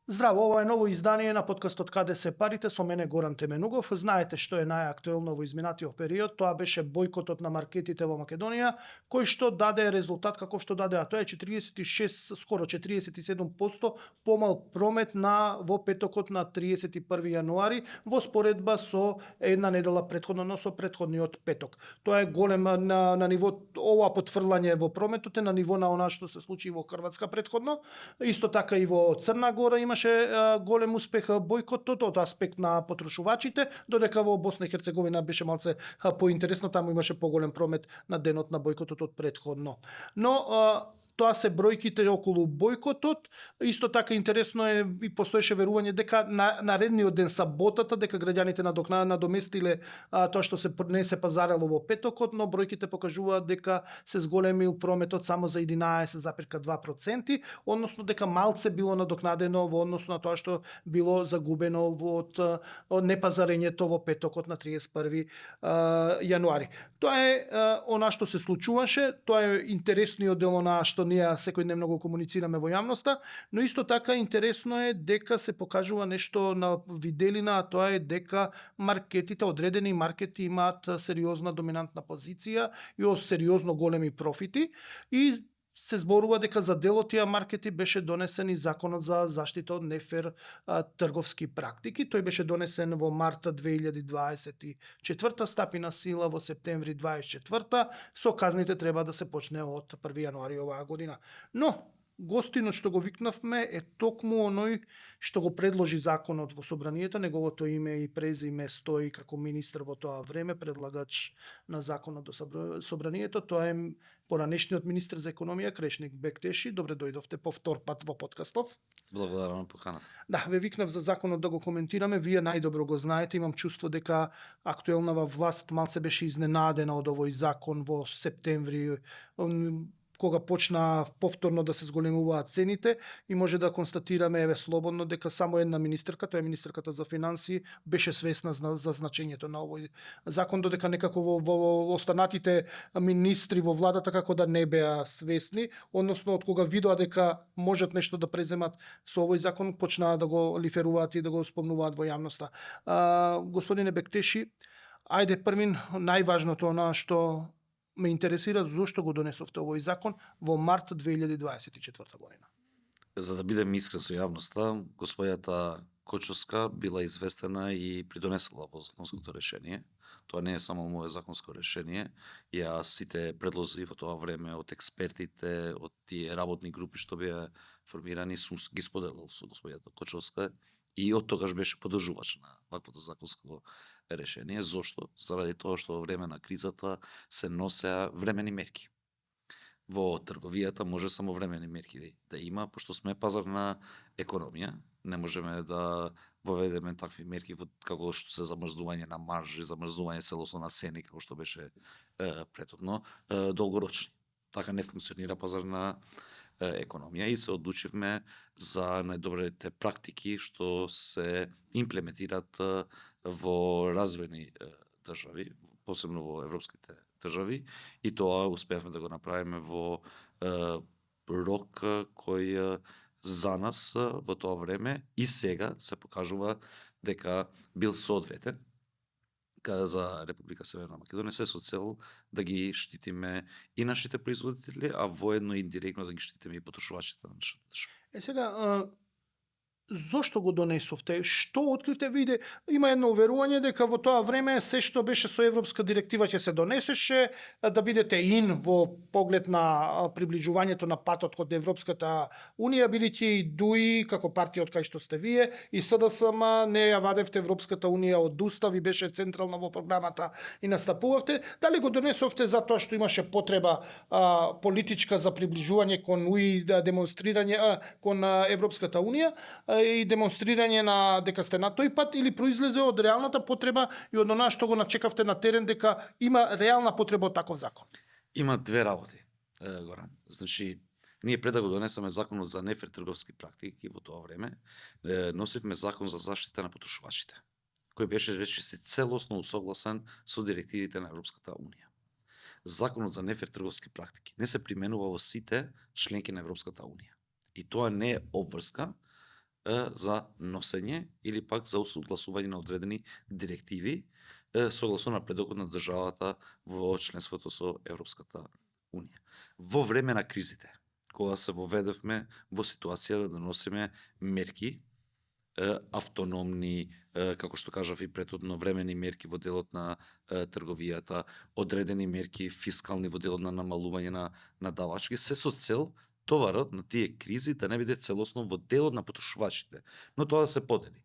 Здраво, ова е ново издание на подкастот Каде се парите со мене Горан Теменугов. Знаете што е најактуелно во изминатиот период, тоа беше бојкотот на маркетите во Македонија, кој што даде резултат каков што даде, а тоа е 46, скоро 47% помал промет во петокот на 31 јануари во споредба со една недела претходно, но со претходниот петок. Тоа е голем на ниво, ова потврлање во прометот е на ниво на она што се случи во Хрватска претходно. Исто така и во Црна Гора имаше голем успех бојкотот од аспект на потрошувачите, додека во Босна и Херцеговина беше малце поинтересно, таму имаше поголем промет на денот на бојкотот од претходно. Но тоа се бројките околу бојкотот. Исто така интересно е и постоеше верување дека на наредниот ден, саботата, дека граѓаните надоместиле тоа што не се пазарело во петокот, но бројките покажуваат дека се зголемил прометот само за 11,2%, односно дека малце било надокнадено во однос на тоа што било загубено од непазарењето во петокот на 31 јануари. Тоа е она што се случуваше, тоа е интересниот дел на што ние секојдневно го комуницираме во јавноста, но исто така интересно е дека се покажува нешто на виделина, а тоа е дека маркетите, одредени маркети имаат сериозна доминантна позиција и сериозно големи профити и се зборува дека за дел од тие маркети беше донесен и законот за заштита од нефер трговски практики. Тој беше донесен во март 2024, стапи на сила во септември 2024, со казните треба да се почне од 1 јануари оваа година. Но гостинот што го викнавме е токму оној што го предложи законот во собранието, неговото име и презиме стои како министр во тоа време, предлагач на законот до собранието, тоа е поранешниот министр за економија Крешник Бектеши. Добре дојдовте по втор пат во подкастов. Благодарам на поканата. Да, ве викнав за законот да го коментираме, вие најдобро го знаете, имам чувство дека актуелнава власт малце беше изненадена од овој закон во септември, кога почна повторно да се зголемуваат цените и може да констатираме слободно дека само една министерка, тоа е министерката за финансии, беше свесна за значењето на овој закон, додека некако во останатите министри во владата како да не беа свесни, односно од кога видоа дека можат нешто да преземат со овој закон, почнаа да го лиферуваат и да го спомнуваат во јавноста. Господине Бектеши, ајде првин најважното на што ме интересира, зошто го донесовте овој закон во март 2024 година. За да бидем искрен со јавноста, господјата Кочовска била известена и придонесла во законското решение. Тоа не е само моје законско решение, ја сите предлози во тоа време од експертите, од тие работни групи што беа формирани, сум ги споделил со господјата Кочовска и од тогаш беше поддржувач на ваквото законско решение. Зошто? Заради тоа што во време на кризата се носеа времени мерки. Во трговијата може само времени мерки да има, пошто сме пазарна економија, не можеме да воведеме такви мерки како што се замрзнување на маржи, замрзнување целосно на цени, како што беше претhodно, долгорочни. Така не функционира пазарна економија и се одлучивме за најдобрите практики што се имплементираат во развојни држави, посебно во европските држави, и тоа успеавме да го направиме во рок кој за нас во тоа време и сега се покажува дека бил соодветен за Република Северна Македонија, се со цел да ги штитиме и нашите производители, а воедно и индиректно да ги штитиме и потрошувачите на нашата држава. Сега, зошто го донесовте? Што откривте? Виде, има едно уверување дека во тоа време се што беше со европска директива ќе се донесеше, да бидете ин во поглед на приближувањето на патот кон Европската унија, бидејќи и ДУИ како партија од кај што сте вие и СДСМ не ја вадевте Европската унија од устав и беше централна во програмата и настапувавте. Дали го донесовте затоа што имаше потреба политичка за приближување кон УИ, демонстрирање кон Европската унија и демонстрирање на дека сте на тој пат, или произлезе од реалната потреба и од она што го начекавте на терен дека има реална потреба од таков закон? Има две работи, Горан. Значи, ние пред да го донесеме законот за нефер трговски практики во тоа време, носивме закон за заштита на потрошувачите, кој беше речиси целосно усогласен со директивите на Европската унија. Законот за нефер трговски практики не се применува во сите членки на Европската унија. И тоа не е обврска за носење или пак за усогласување на одредени директиви согласно напредокот на државата во членството со Европската Унија. Во време на кризите, кога се воведовме во ситуација да носиме мерки автономни, како што кажав и претhodно, времени мерки во делот на трговијата, одредени мерки фискални во делот на намалување на давачки, се со цел товарот на тие кризи да не биде целосно во делот на потрошувачите, но тоа да се подели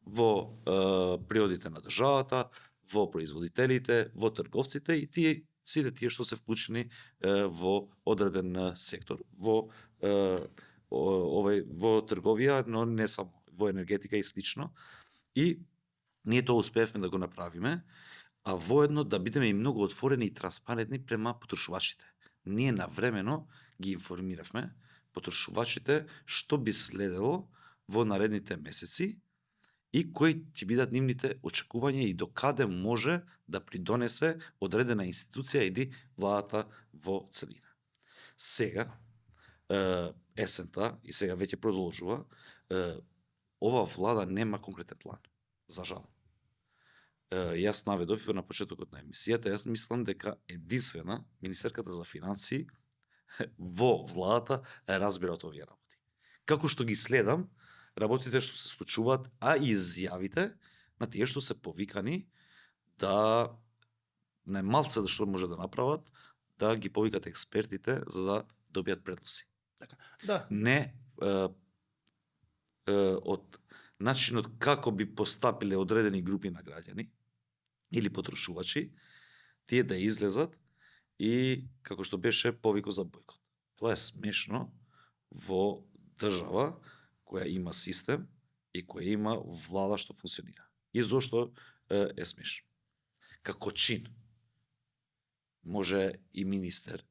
во приходите на државата, во производителите, во трговците и сите тие што се вклучени во одреден сектор, во трговија, но не само, во енергетика и слично. И ние тоа успеевме да го направиме, а воедно да бидеме и многу отворени и транспарентни према потрошувачите. Ние навремено ги информиравме потрошувачите што би следело во наредните месеци и кои ќе бидат нивните очекувања и докаде може да придонесе одредена институција или владата во целина. Сега, есента, и сега веќе продолжува, ова влада нема конкретен план, за жал. Јас наведов на почетокот на емисијата, јас мислам дека единствена министерката за финансии во владата разбира од овие работи. Како што ги следам работите што се случуваат, а и изјавите на тие што се повикани да најмалце да што може да направат, да ги повикат експертите за да добијат предлози. Да. Не од начинот како би постапиле одредени групи на граѓани или потрошувачи, тие да излезат и, како што беше, повико за бојкот. Тоа е смешно во држава која има систем и која има влада што функционира. И зошто е смешно? Како чин може и министер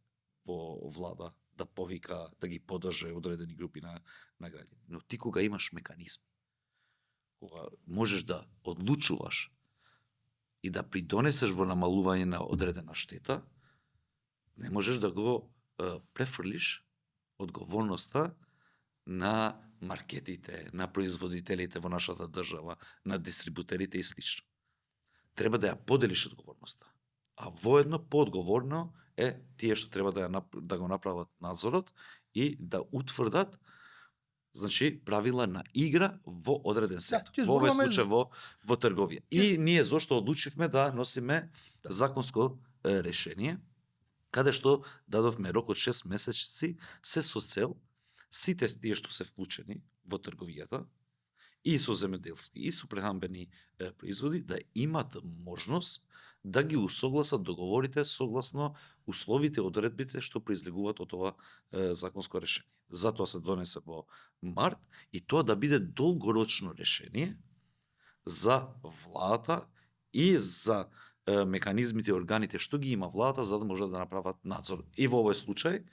во влада да повика, да ги подржи одредени групи на граѓани. Но ти кога имаш механизм, кога можеш да одлучуваш и да придонесеш во намалување на одредена штета, не можеш да го префрлиш одговорноста на маркетите, на производителите во нашата држава, на дистрибутерите и слично. Треба да ја поделиш одговорноста. А воедно поодговорно е тие што треба да го направат надзорот и да утврдат, значи, правила на игра во одреден сектор. Во овој случај во трговија. И ние зошто одлучивме да носиме законско решение, каде што дадовме рок од 6 месеци, се со цел сите тие што се вклучени во трговијата, и со земјоделски, и со прехранбени производи, да имат можност да ги усогласат договорите согласно условите и одредбите што произлегуваат од ова законско решение. Затоа се донесе во март и тоа да биде долгорочно решение за владата и за механизмите и органите што ги има владата за да може да направат надзор. И во овој случај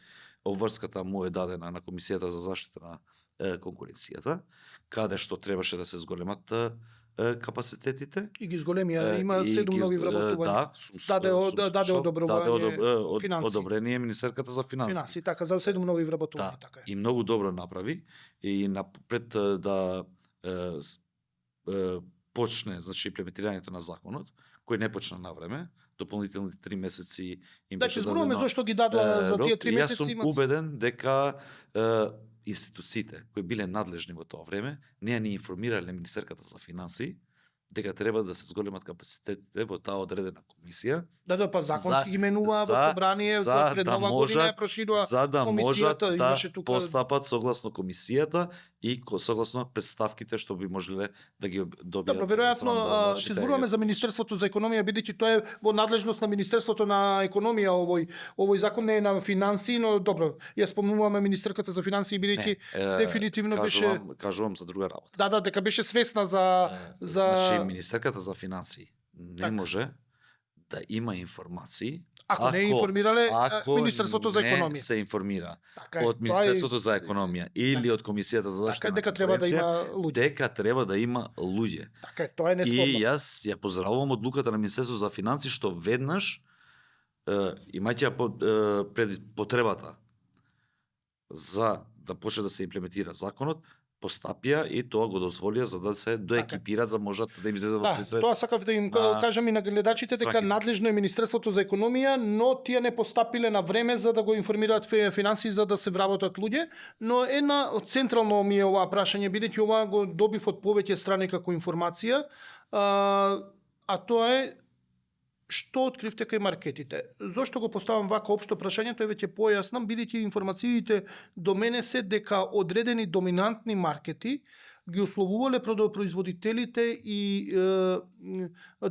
обврската му е дадена на Комисијата за заштита на конкуренцијата, каде што требаше да се зголемат капацитетите. И ги зголемија, има 7 нови вработувања. Даде одобрување одобрение Министерката за финансии. Така, за 7 нови вработувања. Да, така. И многу добро направи и пред да почне, значи, имплементирањето на законот, кој не почна на време, дополнителните 3 месеци им беше дадено. Да, зошто ги дадоа за тие 3 месеци. Јас сум убеден дека институциите кои биле надлежни во тоа време, не ни информирале Министерката за финансии дека треба да се зголемат капацитетите во таа одредена комисија. Да, па законски ги менува во собрание за пред нова година проширува за да можат да тука постапат согласно комисијата и согласно представките што би можеле да ги добијат. Добро, веројатно ќе зборуваме за Министерството за економија, бидејќи тоа е во надлежност на Министерството на економија овој закон не е на финансии, но добро, ја спомнуваме Министерката за финансии бидејќи дефинитивно беше кажувам за друга работа. Да, дека беше свесна за Значи Министерката за финансии не може да има информации ако не информирале Министерството за економија. Не се информира од Министерството за економија или од Комисијата за заштита на дека треба да има луѓе. Дека треба да има луѓе. Така е, тоа е неспорно. И јас ја поздравувам одлуката на Министерството за финансии што веднаш имајќи пред потребата за да почне да се имплементира законот, постапија и тоа го дозволија за да се доекипираат, за да можат да им излезат во Да, лице. тоа сакав да им на кажам и на гледачите дека страхите. надлежно е Министерството за економија, но тие не постапиле на време за да го информираат финансии за да се вработат луѓе, но една централно ми е оваа прашање бидејќи ова го добив од повеќе страни како информација, а тоа е што откривте кај маркетите? Зошто го поставам вака општо прашање, тој веќе појаснам, бидејќи информациите до мене се дека одредени доминантни маркети ги условувале производителите и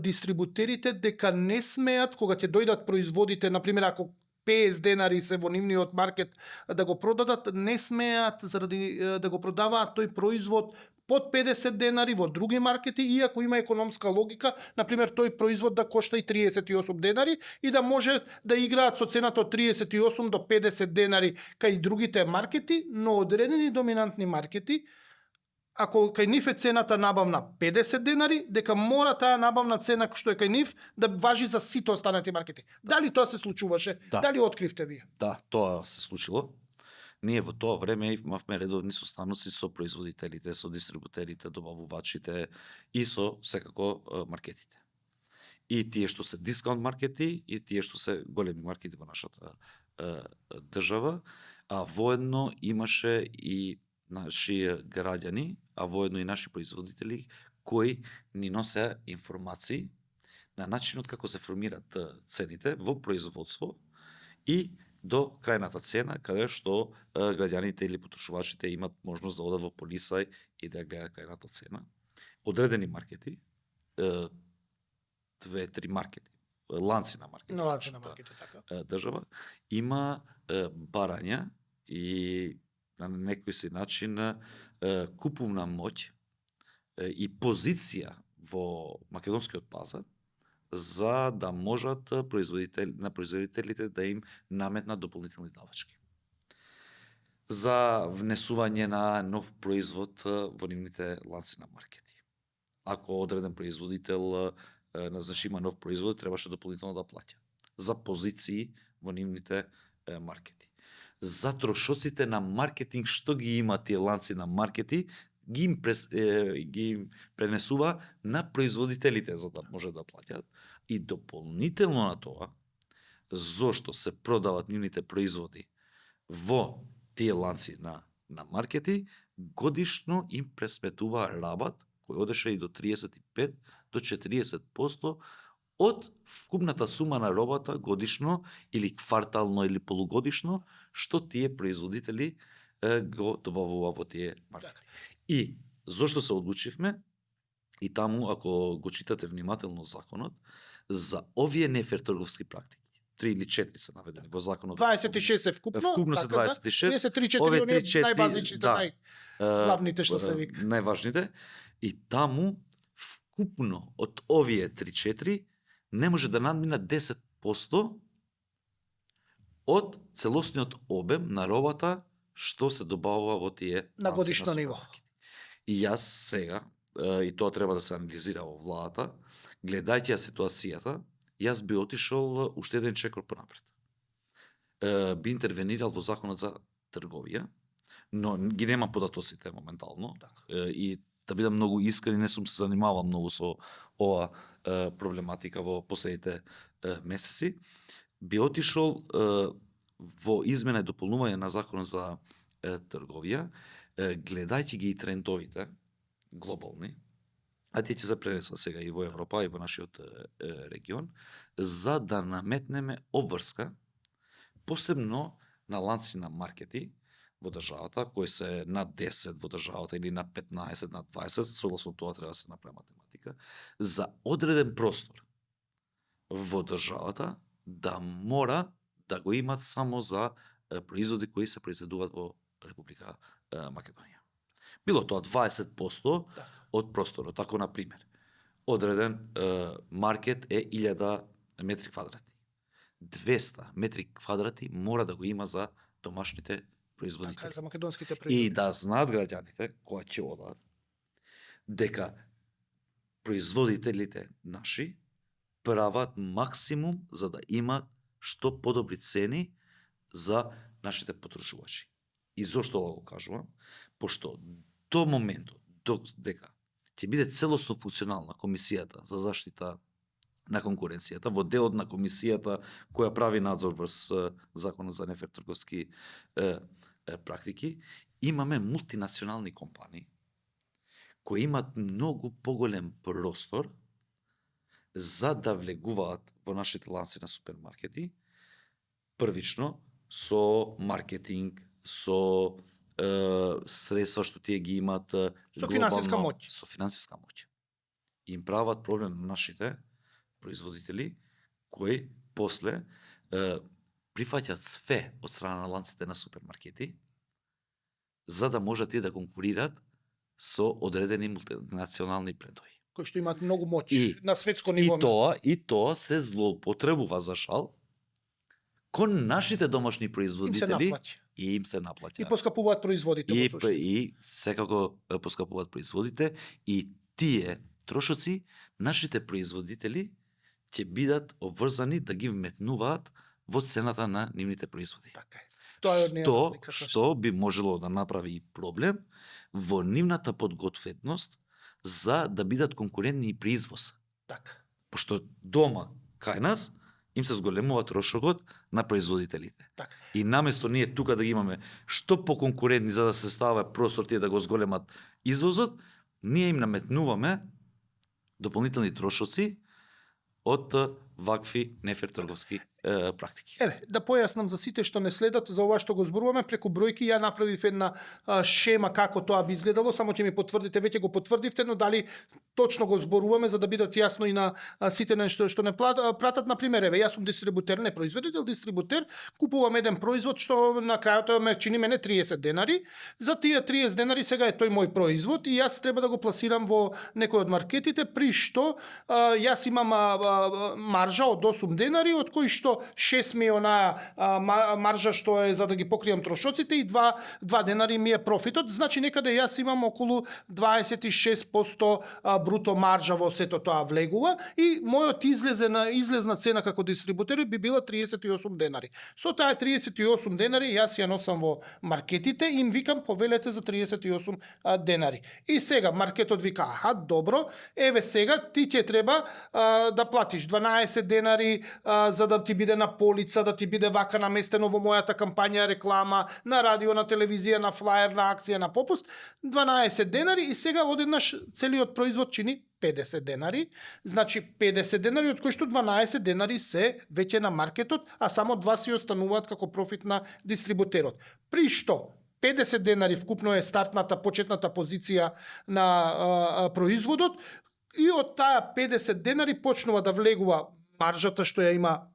дистрибутерите дека не смеат кога ќе дојдат производите, на пример ако 50 денари се во нивниот маркет да го продадат, не смеат заради да го продаваат тој производ под 50 денари во други маркети, иако има економска логика, на пример тој производ да кошта и 38 денари и да може да играат со цената од 38 до 50 денари кај другите маркети, но одредени доминантни маркети, ако кај нив е цената набавна 50 денари, дека мора таа набавна цена што е кај нив да важи за сите останати маркети. Дали тоа се случуваше? Да. Дали откривте вие? Да, тоа се случило. Ние во тоа време имавме редовни состаноци со производителите, со дистрибутерите, добавувачите и со секако маркетите. И тие што се дискаунт маркети и тие што се големи маркети во нашата држава, а воедно имаше и наши граѓани, а воедно и наши производители кои ни носе информации на начинот како се формираат цените во производство и до крајната цена, каде што граѓаните или потрошувачите имат можност да одат во полиса и да гледаат крајната цена. Одредени маркети, 2-3 маркети, ланци на маркети, Ланци на маркети, така. држава, има барања и на некој си начин куповна моќ и позиција во македонскиот пазар за да можат производителите да им наметнат дополнителни давачки. За внесување на нов производ во нивните ланци на маркети. Ако одреден производител има нов производ, требаше дополнително да плаќа. За позиции во нивните маркети. За трошоците на маркетинг што ги има тие ланци на маркети, ги пренесува на производителите за да може да плаќаат и дополнително на тоа зошто се продават нивните производи во тие ланци на маркети, годишно им пресметува рабат кој одеше и до 35 до 40% од вкупната сума на робата годишно или квартално или полугодишно што тие производители го добавува во тие маркети. И зошто се одлучивме, и таму ако го читате внимателно законот, за овие нефер трговски практики, 3 или 4 се наведени во законот. 26 е вкупно. Вкупно се 26. Ние се 3-4, овие оние 3-4, најбазичните, да, најглавните што се вика. Најважните. И таму вкупно од овие 3-4 не може да надмина 10% од целосниот обем на робата што се добавува во тие На годишно ниво. супермаркети. И јас сега, и тоа треба да се анализира во владата, гледајќи ја ситуацијата, јас би отишол уште еден чекор понапред. Би интервенирал во законот за трговија, но ги нема податоците моментално. И да бидам многу искрен, не сум се занимавал многу со ова проблематика во последните месеци. Би отишол во измена и дополнување на законот за трговија, гледајќи ги и трендовите глобални, а тие ќе се пренесат сега и во Европа и во нашиот регион, за да наметнеме обврска, посебно на ланци на маркети во државата, кои се над 10 во државата или над 15, над 20, согласно тоа треба да се направи математика, за одреден простор во државата да мора да го имат само за производи кои се произведуваат во Република Македонија. Било тоа 20% од просторот. Тако, на пример, одреден маркет е 1000 метри квадрати. 200 метри квадрати мора да го има за домашните производители. Така, за македонските производители. И да знаат граѓаните, кои ќе одат, дека производителите наши прават максимум за да имат што подобри цени за нашите потрошувачи. И зошто ова го кажувам? Пошто до моментот дека ќе биде целосно функционална комисијата за заштита на конкуренцијата, во делот на комисијата која прави надзор врз законот за нефер трговски практики, имаме мултинационални компании кои имат многу поголем простор за да влегуваат во нашите ланци на супермаркети, првично со маркетинг, со средства што тие ги имат Со финансиска моќ. Со финансиска моќ. Им прават проблем на нашите производители кои после прифаќаат све од страна на ланците на супермаркети за да можат тие да конкурираат со одредени мултинационални брендови. Кои што имаат многу моќ на светско ниво. И тоа се злоупотребува за жал кон нашите домашни производители и им се наплаќа. И поскапуваат производите во суштина. И секако поскапуваат производите и тие трошоци нашите производители ќе бидат обврзани да ги вметнуваат во цената на нивните производи. Така е. Тоа е што би можело да направи и проблем во нивната подгответност за да бидат конкурентни и при извоз. Така. Пошто дома кај нас им се зголемува трошокот на производителите. Така. И наместо ние тука да ги имаме што поконкурентни за да се става простор тие да го зголемат извозот, ние им наметнуваме дополнителни трошоци од вакви нефер трговски практики. Еве, да појаснам за сите што не следат за ова што го зборуваме, преку бројки ја направив една шема како тоа би изгледало, само ќе ми потврдите, веќе го потврдивте, но дали точно го зборуваме за да бидат јасно и на сите нешто што не пратат. На пример, еве, јас сум дистрибутер, не производител, дистрибутер, купувам еден производ што на крајот ме чини мене 30 денари. За тие 30 денари сега е тој мој производ и јас треба да го пласирам во некој од маркетите, при што јас имам маржа од 8 денари, од кои што 6 ми е онаа маржа што е за да ги покријам трошоците и 2 денари ми е профитот. Значи некаде јас имам околу 26% бруто маржа во сето тоа влегува и мојот излезна цена како дистрибутер би била 38 денари. Со таа 38 денари јас ја носам во маркетите и им викам повелете за 38 денари. И сега маркетот вика, аха, добро, еве сега ти ќе треба да платиш 12 денари за да ти биде на полица, да ти биде вака наместено во мојата кампања, реклама, на радио, на телевизија, на флаер, на акција, на попуст, 12 денари и сега одеднаш целиот производ чини 50 денари, значи 50 денари, од кои што 12 денари се веќе на маркетот, а само 2 си остануваат како профит на дистрибутерот. При што 50 денари вкупно е стартната, почетната позиција на производот и од таа 50 денари почнува да влегува маржата што ја има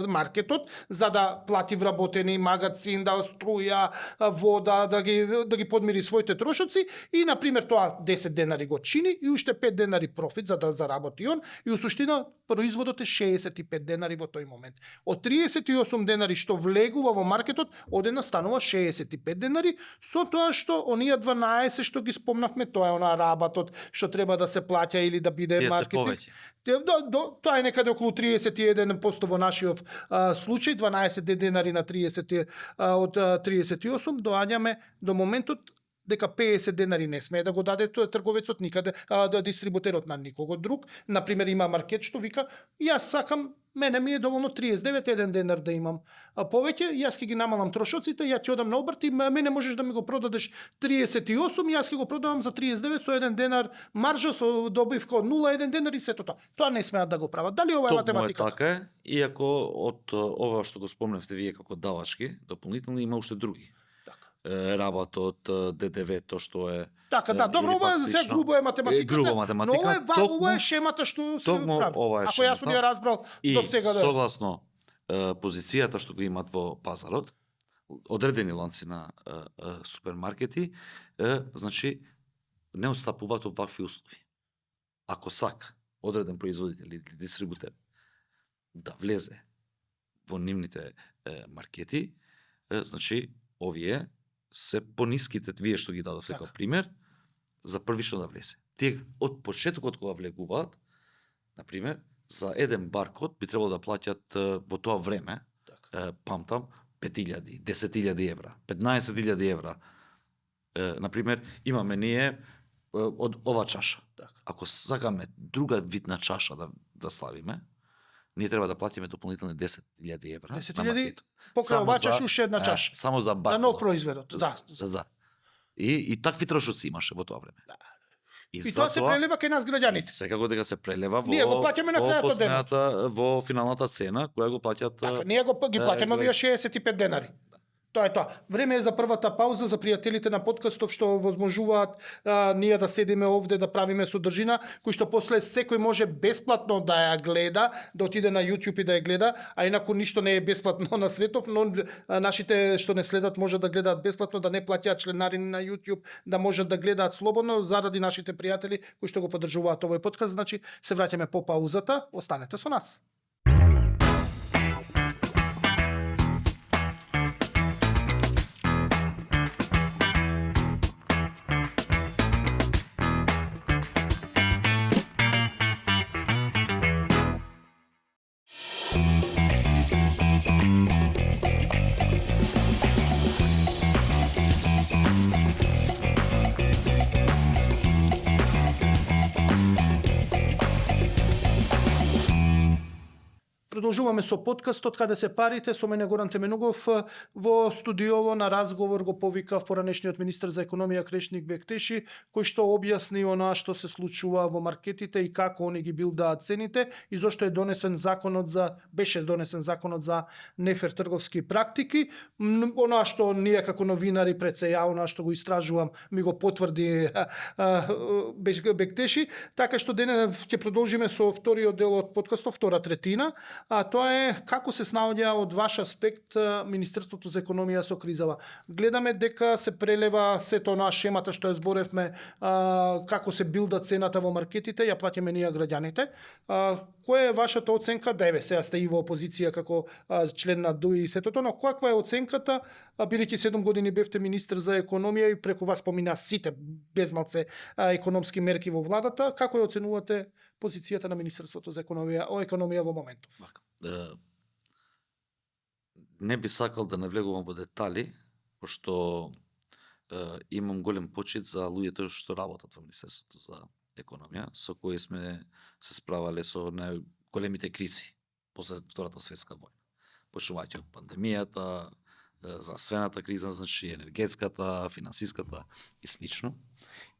маркетот за да плати вработени магазин, да струја, вода, да ги подмири своите трошоци и на пример тоа 10 денари го чини и уште 5 денари профит за да заработи он и у суштина производот е 65 денари во тој момент. Од 38 денари што влегува во маркетот, одеднаш станува 65 денари со тоа што оние 12 што ги спомнавме, тоа е онаа работот што треба да се плаќа или да биде маркетинг. Тоа е некаде околу 31% во нашиот случај, 12 денари на 30 од 38 доаѓаме до моментот дека 50 денари не смее да го даде трговецот никаде, дистрибутерот на никого друг. Например, има маркет што вика, јас сакам, мене ми е доволно 39 еден денар да имам. А повеќе, јас ќе ги намалам трошоците, ја ќе одам на обрт и мене можеш да ми го продадеш 38, јас ќе го продавам за 39 со 1 денар маржа, со добивка од 0,1 денар и сето тоа. Тоа не смеат да го прават. Дали ова е математика? Токму е така, иако од ова што го спомнавте вие како давачки, дополнително има уште други. Работот, ДДВ-то што е така, да, добро, ова е за сега грубо е математиката. Но ова е шемата што се прави. Ако јас сум ја разбрал до сега да. Согласно позицијата што го имат во пазарот, одредени ланци на супермаркети, значи не отстапуваат од вакви услови. Ако сака одреден производител или дистрибутер да влезе во нивните маркети, значи овие се пониските, вие што ги дадовте како пример, за првично да влезе. Тие од почетокот кога влегуваат, на пример, за еден баркод би требало да плаќат во тоа време, памтам, 5.000, 10.000 евра, 15.000 евра. Например, имаме ние од ова чаша. Така. Ако сакаме друга вид на чаша да славиме, ние треба да платиме дополнителни 10.000 евра 10.000 на маркетот. покрај Само ова за- чаша уште една чаша. Само за баркодот. За нов произведот, да. За. И такви трошоци имаше во тоа време. Да. И И тоа се прелева кај нас граѓаните. Секако дека се прелева Ние го плаќаме на крајот од денот. во финалната цена која го плаќаат. Така, ние го ги платиме овие 65 денари. Тоа е тоа. Време е за првата пауза за пријателите на подкастов што возможуваат ние да седиме овде да правиме содржина, кој што после секој може бесплатно да ја гледа, да отиде на YouTube и да ја гледа, а инаку ништо не е бесплатно на светов, но нашите што не следат може да гледаат бесплатно, да не плаќаат членарини на YouTube, да можат да гледаат слободно заради нашите пријатели кои што го поддржуваат овој подкаст. Значи се враќаме по паузата, останете со нас. Продолжуваме со подкастот каде се парите со мене Горан Теменугов. Во студиово на разговор го повикав поранешниот министер за економија Крешник Бектеши, кој што објасни она што се случува во маркетите и како они ги билдаат цените и зошто е беше донесен законот за нефер трговски практики. Она што ние како новинари пред се јавно што го истражувам ми го потврди Бектеши, така што денес ќе продолжиме со вториот дел од подкастот, втора третина. А тоа е како се снаоѓа од ваш аспект Министерството за економија со кризава. Гледаме дека се прелева сето на шемата што ја зборевме, како се билда цената во маркетите, ја плаќаме ние граѓаните. Која е вашата оценка? Деве, сега сте и во опозиција како член на ДУИ и сето тоа, но каква е оценката, бидејќи 7 години бевте министер за економија и преку вас помина сите безмалце економски мерки во владата, како ја оценувате позицијата на Министерството за економија во моментов? Не би сакал да навлегувам во детали, пошто имам голем почит за луѓето што работат во Министерството за економија, со кои сме се справале со најголемите кризи после Втората светска војна. Почнувајќи од пандемијата, здравствената криза, значи енергетската, финансиската и слично.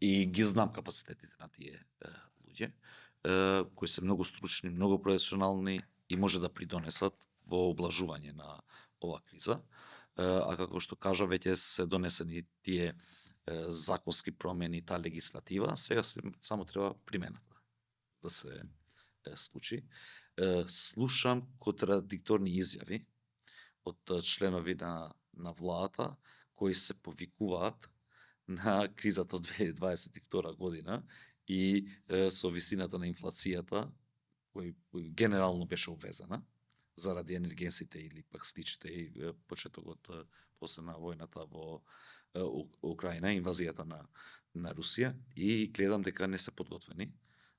И ги знам капацитетите на тие луѓе, кои се многу стручни, многу професионални и може да придонесат во облажување на ова криза. А како што кажа, веќе се донесени тие законски промени, таа легислатива, сега само треба примената да се случи. Слушам контрадикторни изјави од членови на владата кои се повикуваат на кризата од 2022 година и со висината на инфлацијата кој генерално беше увезена заради енергенсите или пак сличите и почетокот после на војната во Украина, инвазијата на Русија, и гледам дека не се подготвени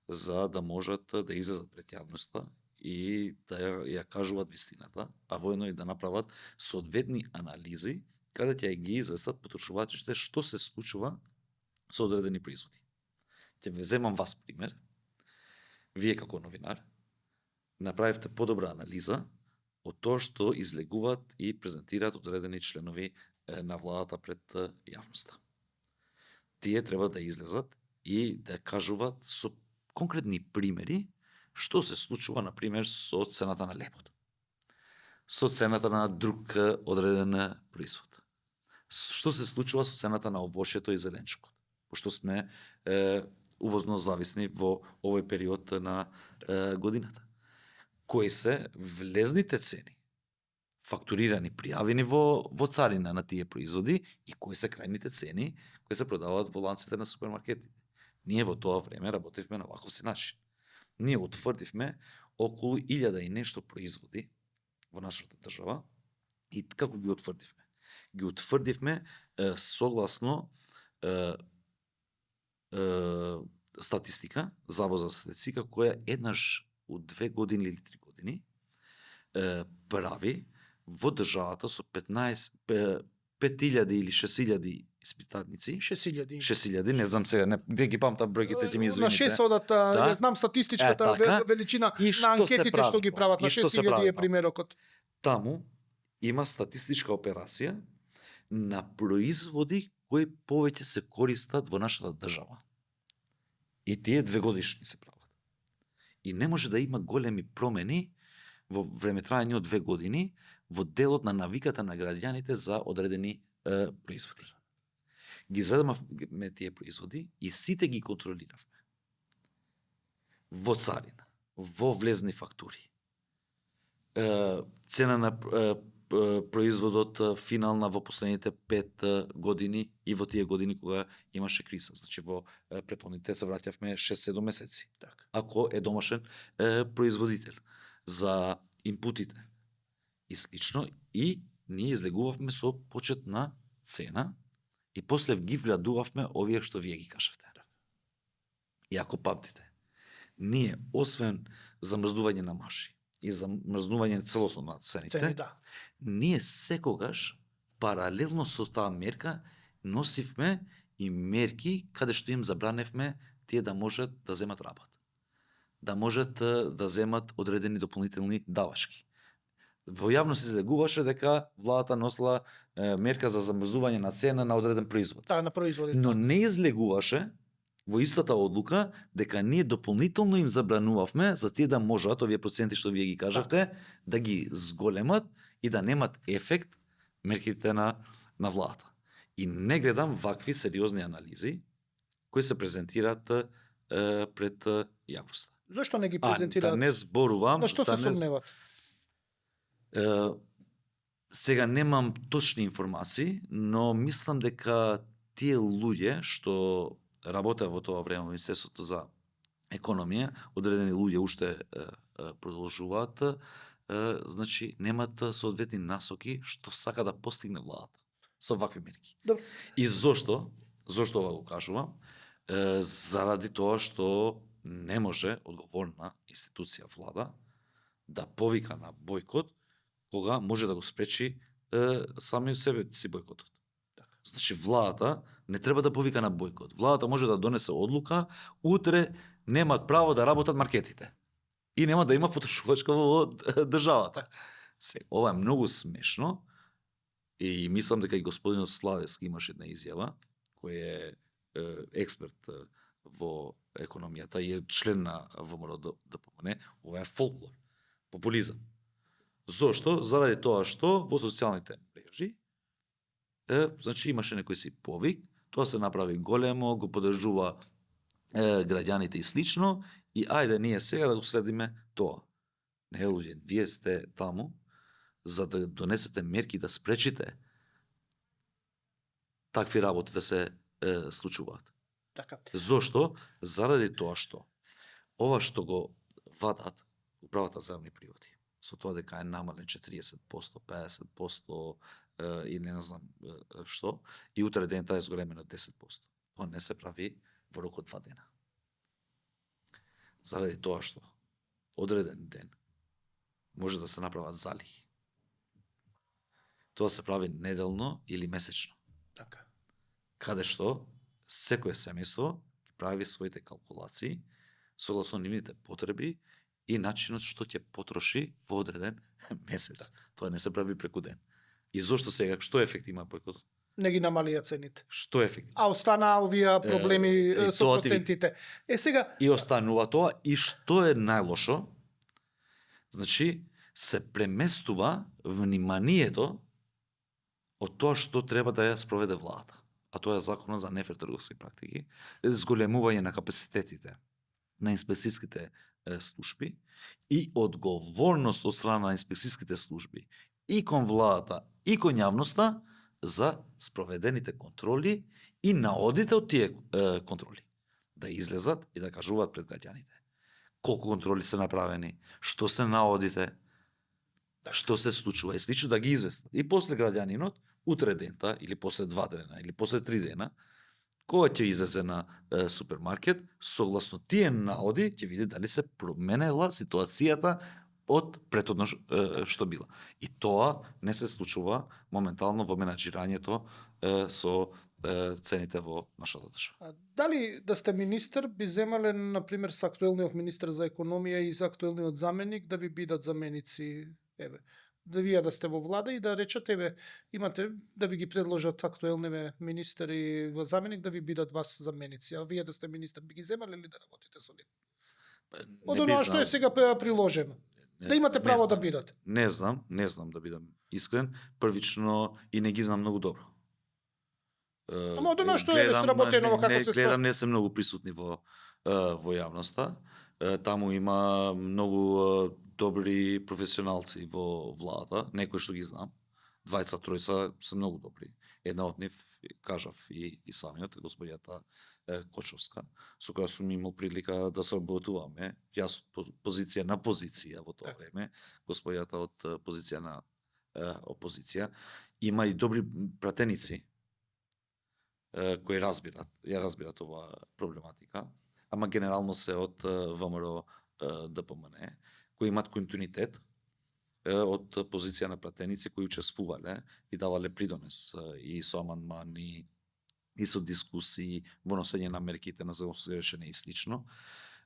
за да можат да излезат пред јавноста и да ја кажуваат вистината, а воено и да направат соодветни анализи каде ќе ги известат потрошувачите што се случува со одредени производи. Ќе ве земам вас пример. Вие како новинар направивте подобра анализа од тоа што излегуваат и презентираат одредени членови на владата пред јавноста. Тие треба да излезат и да кажуваат со конкретни примери што се случува, например, со цената на лебот, со цената на друг одреден производ, што се случува со цената на овошјето и зеленчукот, пошто сме увозно зависни во овој период на годината. Кои се влезните цени, фактурирани, пријавени во царина на тие производи и кои се крајните цени кои се продаваат во ланците на супермаркетите. Ние во тоа време работевме на ваков си начин. Ние утврдивме околу 1000 и нешто производи во нашата држава и како ги утврдивме? Ги утврдивме согласно статистика, Завод за статистика, која еднаш у 2 години или 3 години прави во државата со 5000 или 6000 испитаници. 6.000. 6.000, не знам сега, не ги памтам бројките, ќе ми На извините. 6 одат, ја знам статистичката така. величина И на што се анкетите прави што ги тоа? прават, на И што се 6.000 прави е таму? примерокот. Таму има статистичка операција на производи кои повеќе се користат во нашата држава. И тие 2 годишни се прават. И не може да има големи промени во времетраење од 2 години во делот на навиката на граѓаните за одредени производи. Ги задамавме тие производи и сите ги контролиравме. Во царина, во влезни фактури, цена на производот финална во последните 5 години и во тие години кога имаше криза. Значи во претходните се враќавме 6-7 месеци. Така. Ако е домашен производител за инпутите и слично, и ние излегувавме со почетна цена и после ги вградувавме овие што вие ги кажавте. И ако памтите, ние освен замрзнување на маржи и замрзнување целосно на цените, Цени, да. ние секогаш паралелно со таа мерка носивме и мерки каде што им забраневме тие да можат да земат работа. Да можат да земат одредени дополнителни давачки. Во јавност излегуваше дека владата носила мерка за замрзување на цена на одреден производ. Така, на производите. Но не излегуваше во истата одлука дека ние дополнително им забранувавме за тие да можат овие проценти што вие ги кажавте да ги зголемат и да немат ефект мерките на владата. И не гледам вакви сериозни анализи кои се презентираат пред јавноста. Зошто не ги Да презентираат? не зборувам. На што се сомневат? Сега немам точни информации, но мислам дека тие луѓе што работеа во тоа време во Министерството за економија, одредени луѓе уште продолжуваат, значи немат соодветни насоки што сака да постигне владата со вакви мерки. Добро. И зошто ова го кажувам? Заради тоа што не може одговорна институција влада да повика на бојкот кога може да го спречи сами од себе си бојкотот. Значи владата не треба да повика на бојкот. Владата може да донесе одлука, утре немаат право да работат маркетите. И нема да има потрошувачка во државата. Ова е многу смешно и мислам дека и господинот Славески имаше една изјава, кој е експерт во економијата и е член на ВМРО ДПМН. Ова е фолклор, популизам. Зошто? Заради тоа што во социјалните мрежи значи имаше некој си повик, тоа се направи големо, го поддржува граѓаните и слично, и ајде ние сега да го следиме тоа. Не, луѓе, вие сте таму за да донесете мерки да спречите такви работи да се случуваат. Така. Зошто? Заради тоа што ова што го вадат управата за јавни приходи, со тоа дека е намален 40%, 50% и не знам што, и утре ден таа е зголемена 10%. Тоа не се прави во рок од 2 дена. Заради тоа што одреден ден може да се направат залихи. Тоа се прави неделно или месечно. Така. Каде што секое семејство прави своите калкулации согласно нивните потреби и начинот што ќе потроши во одреден месец. Тоа не се прави преку ден. И зошто сега, што ефект има бојкотот? Не ги намалија цените. Што ефект? А останаа овие проблеми со тоа ти- процентите. Сега И останува тоа, и што е најлошо, значи се преместува вниманието од тоа што треба да ја спроведе владата. А тоа е законот за нефер трговски практики, зголемување на капацитетите на инспекцијските служби и одговорност од страна на инспекцијските служби и кон владата и кон јавноста за спроведените контроли и наодите од тие контроли. Да излезат и да кажуваат пред граѓаните колку контроли се направени, што се наодите, што се случува и слично да ги известат. И после граѓанинот, утре дента, или после 2 дена, или после 3 дена, кога ќе излезе на супермаркет, согласно тие наоди, ќе види дали се променела ситуацијата од претhodно што била. И тоа не се случува моментално во менаџирањето со цените во нашата држава. А дали да сте министер би земале на пример со актуелниот министер за економија и за актуелниот заменик да ви бидат заменици, еве, да вие да сте во влада и да речете еве имате да ви ги предложат актуелниве министер и заменик да ви бидат вас заменици, а вие да сте министер би ги земале ли да работите со нив? Од Не би оноа што е знал. сега приложено. Да имате Не право да знам. бирате. Не знам да бидам искрен, првично и не ги знам многу добро. Ама од оноа што е сработено како се гледам, не се многу присутни во јавноста. Таму има многу добри професионалци во владата, некои што ги знам. Двајца, тројца се многу добри. Една од нив, кажав и самиот, господјата Кочовска, со која сум имал прилика да се обработуваме. Јас од позиција на позиција во тоа време, господјата од позиција на опозиција. Има и добри пратеници кои разбират оваа проблематика, ама генерално се од ВМРО ДПМН, кои имат континуитет од позиција на пратеници кои учествувале и давале придонес и со амандмани и со дискусии во носење на мерките на законско решение и слично.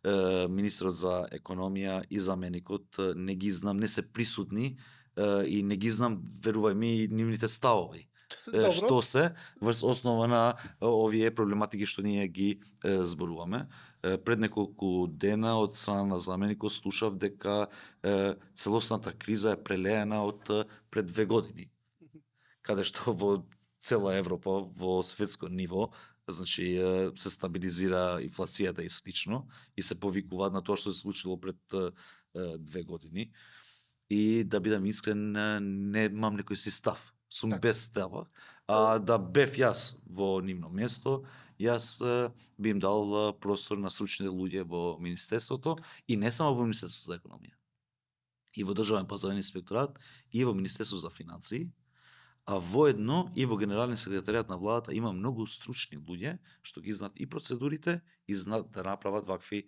Министерот за економија и заменикот не ги знам, не се присутни и не ги знам, верувај ми, нивните ставови. Добро. Што се врз основа на овие проблематики што ние ги зборуваме. Пред неколку дена од страна на заменикот слушав дека целосната криза е прелеена од пред 2 години. Каде што во цела Европа, во светско ниво, значи се стабилизира инфлацијата и слично и се повикуваат на тоа што се случило пред 2 години. И да бидам искрен, немам некој си став. Сум без става, а да бев јас во нивно место, јас би им дал простор на стручните луѓе во Министерството и не само во Министерството за економија. И во Државен пазарен инспекторат, и во Министерството за финансии, а воедно и во Генерален секретаријат на владата има многу стручни луѓе што ги знаат и процедурите и знаат да направат вакви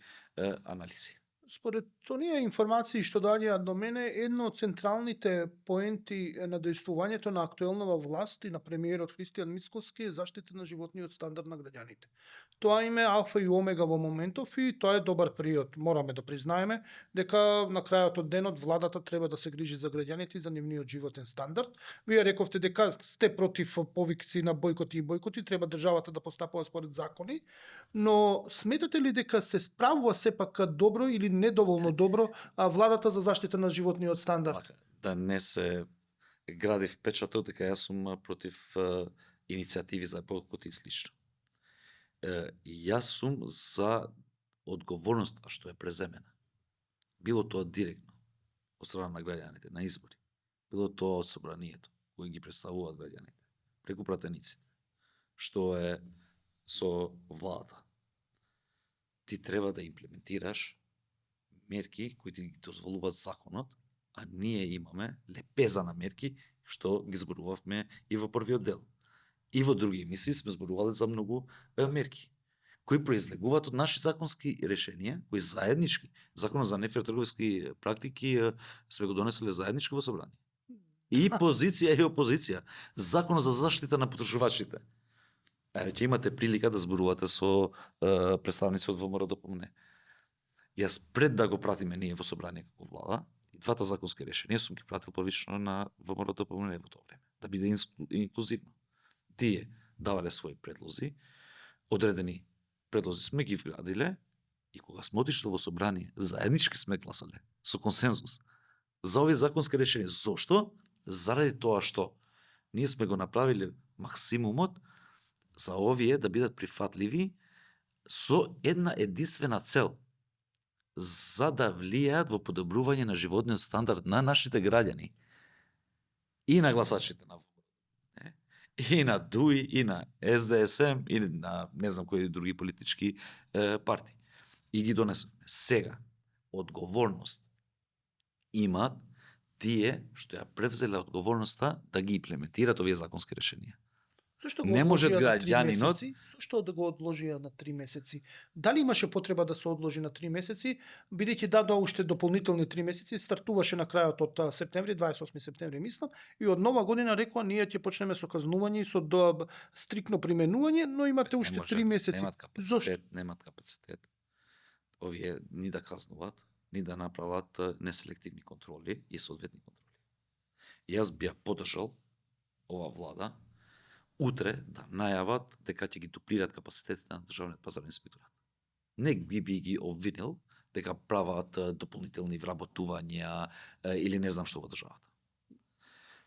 анализи. Според оние информации што доаѓаат до мене, едно од централните поенти на дејствувањето на актуелнава власт и на премиерот Христијан Мицкоски е заштита на животниот стандард на граѓаните. Тоа им е алфа и омега во моментов и тоа е добар период. Мораме да признаеме дека на крајот од денот владата треба да се грижи за граѓаните и за нивниот животен стандард. Вие рековте дека сте против повикци на бојкоти, треба државата да постапува според закони, но сметате ли дека се справува сепак добро или недоволно добро владата за заштита на животниот стандард? Да не се гради впечаток дека јас сум против иницијативи за бојкоти и слично. Јас сум за одговорноста што е преземена. Било тоа директно од страна на граѓаните на избори, било тоа од собранието кои ги представуваат граѓаните, преку пратениците, што е со владата. Ти треба да имплементираш мерки кои ти ги дозволуваат законот, а ние имаме лепеза на мерки што ги зборувавме и во првиот дел. И во други емисии сме зборувале за многу мерки кои произлегуваат од наши законски решенија, кои заеднички, законот за нефер трговски практики сме го донеселе заеднички во собрание. И позиција и опозиција. Законот за заштита на потрошувачите. Ќе имате прилика да зборувате со представници од ВМРО ДПМН. Јас пред да го пратиме ние во собрание како влада, и двата законски решенија сум ги пратил првично на ВМРО ДПМН во тоа време, да биде инклузивно. Тие давале своји предлози, одредени предлози сме ги вградиле и кога сме отишле во собрание, заеднички сме гласале со консензус за овие законски решенија. Зошто? Заради тоа што ние сме го направиле максимумот за овие да бидат прифатливи со една единствена цел, за да влијаат во подобрување на животниот стандард на нашите граѓани и на гласачите на ВМРО, и на ДУИ, и на СДСМ, и на не знам кои други политички партии. И ги донесовме. Сега, одговорност имаат тие што ја превзеле одговорноста да ги имплементираат овие законски решенија. Зошто го Не може одложија на 3 граѓанинот- месеци? Зошто да го одложија на 3 месеци? Дали имаше потреба да се одложи на 3 месеци, бидејќи дадоа уште дополнителни 3 месеци, стартуваше на крајот од септември, 28 септември мислам, и од нова година рекоа ние ќе почнеме со казнување и со стрикно применување, но имате Не уште може, 3 месеци. Немат Зошто? капацитет, немат капацитет. Овие ни да казнуват, ни да направат неселективни контроли и соодветни контроли. Јас би ја поддржал ова влада утре да најават дека ќе ги дуплираат капацитетите на државниот пазарен инспекторат. Не би ги обвинил дека прават дополнителни вработувања или не знам што во државата.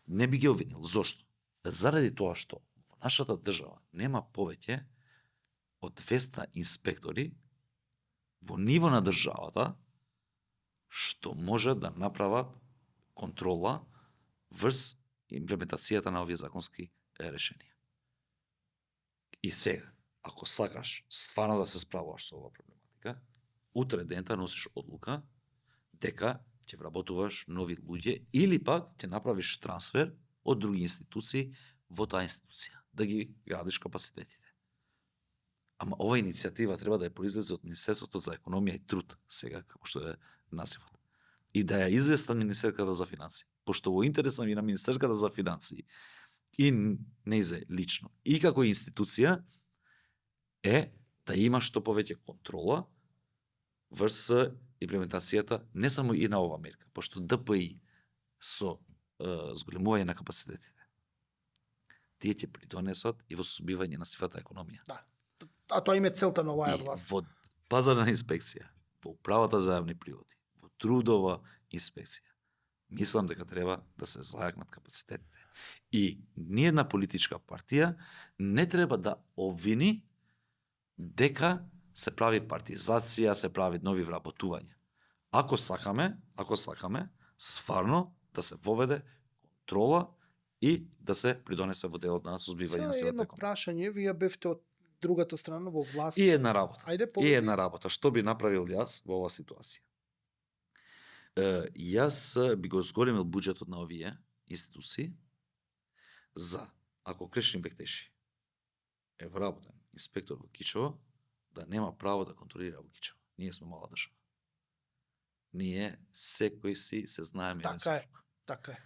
Не би ги обвинил. Зошто? Заради тоа што во нашата држава нема повеќе од 200 инспектори во ниво на државата што може да направат контрола врз имплементацијата на овие законски решенија. И сега, ако сакаш стварно да се справуваш со оваа проблематика, утре дента носиш одлука дека ќе вработуваш нови луѓе или пак ќе направиш трансфер од други институции во таа институција, да ги градиш капацитетите. Ама ова иницијатива треба да ја произлезе од Министерството за економија и труд, сега како што е називот. И да ја известат Министерката за финансии. Пошто во интерес на Министерката за финансии и нејзе лично, и како институција е да има што повеќе контрола врз имплементацијата не само и на ова мерка, пошто ДПИ со зголемување на капацитетите, тие ќе придонесат и во сузбивање на сивата економија. Да. А тоа им е целта на оваа И власт. во пазарна инспекција, во управата за јавни приводи, во трудова инспекција, мислам дека треба да се зајакнат капацитетите. И ниедна политичка партија не треба да обвини дека се прави партизација, се прави нови вработувања. Ако сакаме, стварно да се воведе контрола и да се придонесе во делот на сузбивање на Сега сивата едно економија. прашање, вие бевте од другата страна во власт. И една работа. Ајде, И повеќе. една работа. Што би направил јас во оваа ситуација? Јас би го зголемил буџетот на овие институции за, ако Кршин Бектеши е вработен инспектор во Кичево, да нема право да контролира во Кичево. Ние сме мала држава. Ние секој си се знаеме еден со Така е. друг. Така е.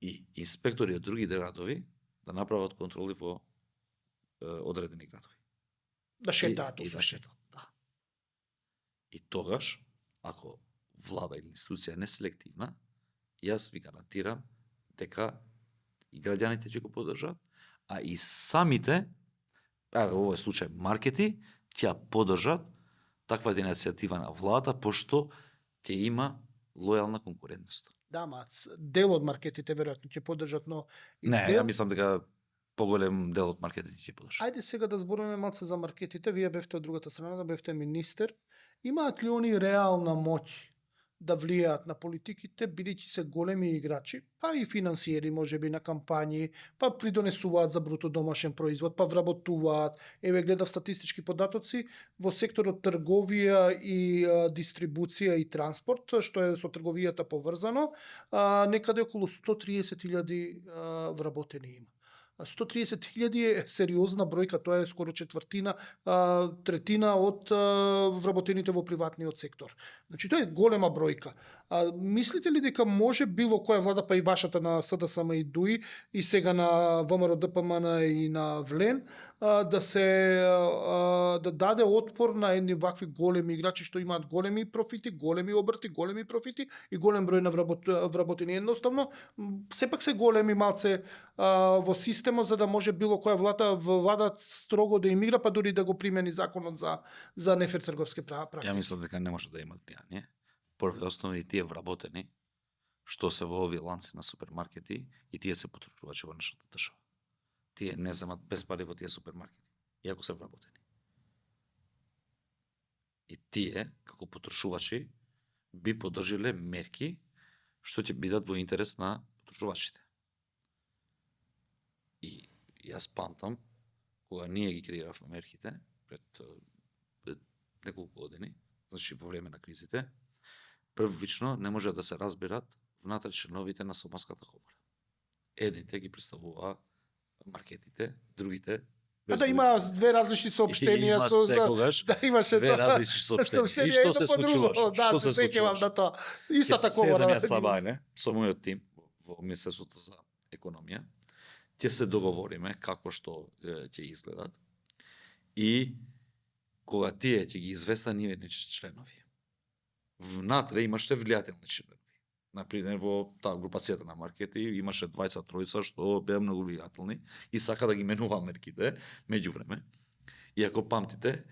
И инспектори од други градови да направат контроли во одредени градови. Да шетаат И усушено. да шетаат, да. И тогаш, ако влада или институција не селективна, јас ви гарантирам дека и граѓаните ќе го поддржат, а и самите, во овој случај маркети, ќе ја поддржат таква иницијатива на влада, пошто ќе има лојална конкурентност. Да, ма дел од маркетите веројатно ќе поддржат, но и Не, дел... ја мислам дека поголем дел од маркетите ќе поддржат. Ајде сега да зборуваме малце за маркетите. Вие бевте од другата страна, да бевте министер. Имаат ли они реална моќ да влијаат на политиките, бидејќи се големи играчи, па и финансиери можеби на кампањи, па придонесуваат за бруто домашен производ, па вработуваат. Еве гледав статистички податоци во секторот трговија и дистрибуција и транспорт, што е со трговијата поврзано, некаде околу 130.000 вработени има. 130.000 е сериозна бројка, тоа е скоро четвртина, третина од вработените во приватниот сектор. Значи тоа е голема бројка. Мислите ли дека може било која влада, па и вашата на СДСМ и ДУИ, и сега на ВМРО ДПМН и на ВЛЕН, да даде отпор на едни вакви големи играчи што имаат големи профити, големи обрти, големи профити и голем број на вработени. Едноставно, сепак се големи малце во системот, за да може било која влада строго да им игра, па дури да го примени законот за нефер трговски практики. Ја мислам дека не може да имат влијание. Први основни тие вработени што се во овие ланци на супермаркети и тие се потребувачи во нашата држава. Тие не земат без пари во тие супермаркети, иако се вработени. И тие, како потрошувачи, би поддржиле мерки што ќе бидат во интерес на потрошувачите. И јас памтам, кога ние ги креиравме мерките, пред неколку години, значи во време на кризите, првично не може да се разберат внатре членовите на Сомаската комора. Едните ги представуваа маркетите, другите. Да има две различни соопштенија Има со секогаш да имаше две различни соопштенија. И што се случуваше? Што се случуваше? на тоа. Истата комора. Седам ја сабајне со мојот тим во Министерството за економија. Ќе се договориме како што ќе изгледат. И кога тие ќе ги известат нивните членови. Внатре имаше влијателни членови. Например, во таа групацијата на маркети имаше 20-тројца што беа многу влијателни и сака да ги менува мерките меѓувреме. И ако памтите,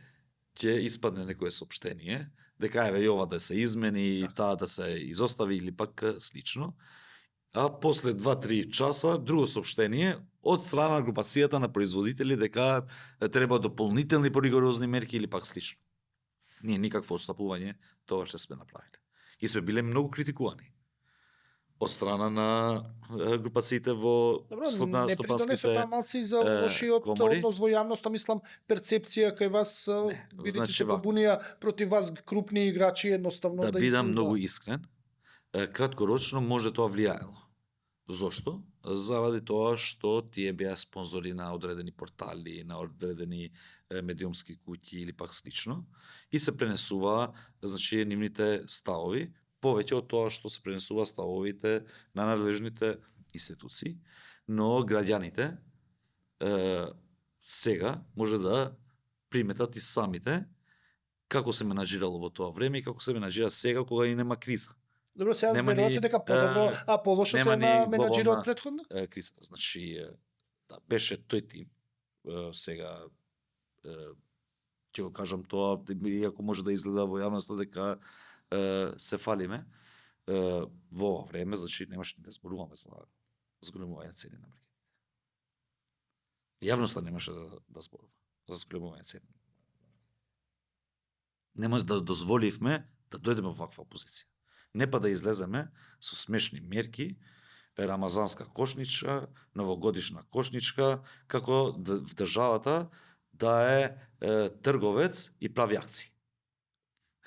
ќе испадне некое соопштение дека еве и ова да се измени, и таа да се изостави или пак слично. А после 2-3 часа друго соопштение од страна на групацијата на производители дека треба дополнителни поригорозни мерки или пак слично. Ние никакво отстапување тоа што сме направиле. И сме биле многу критикувани од страна на групациите во не придонесе таа малци за лошиот однос во јавноста, мислам, перцепција кај вас, бидејќи се побунија против вас крупни играчи едноставно да бидам многу искрен, краткорочно може тоа влијаело. Зошто? Заради тоа што тие беа спонзори на одредени портали, на одредени медиумски куќи или пак слично, и се пренесува, значи, нивните ставови повеќе од тоа што се пренесува ставовите на надлежните институции, но граѓаните сега може да приметат и самите како се менаџирало во тоа време и како се менаџира сега кога и нема криза. Добро, сега верувате дека подобро, полошо се менаџира од претходно? Криза. Значи, да, беше тој тим. Сега ќе го кажам тоа, иако може да изгледа во јавноста дека се фалиме во ова време, значи немаше да зборуваме за зголемување цени на маркетите. Јавноста немаше да зборува за зголемување цени. Нема да дозволивме да дојдеме во ваква позиција. Не па да излеземе со смешни мерки, рамазанска кошничка, новогодишна кошничка, како в државата да е трговец и прави акции.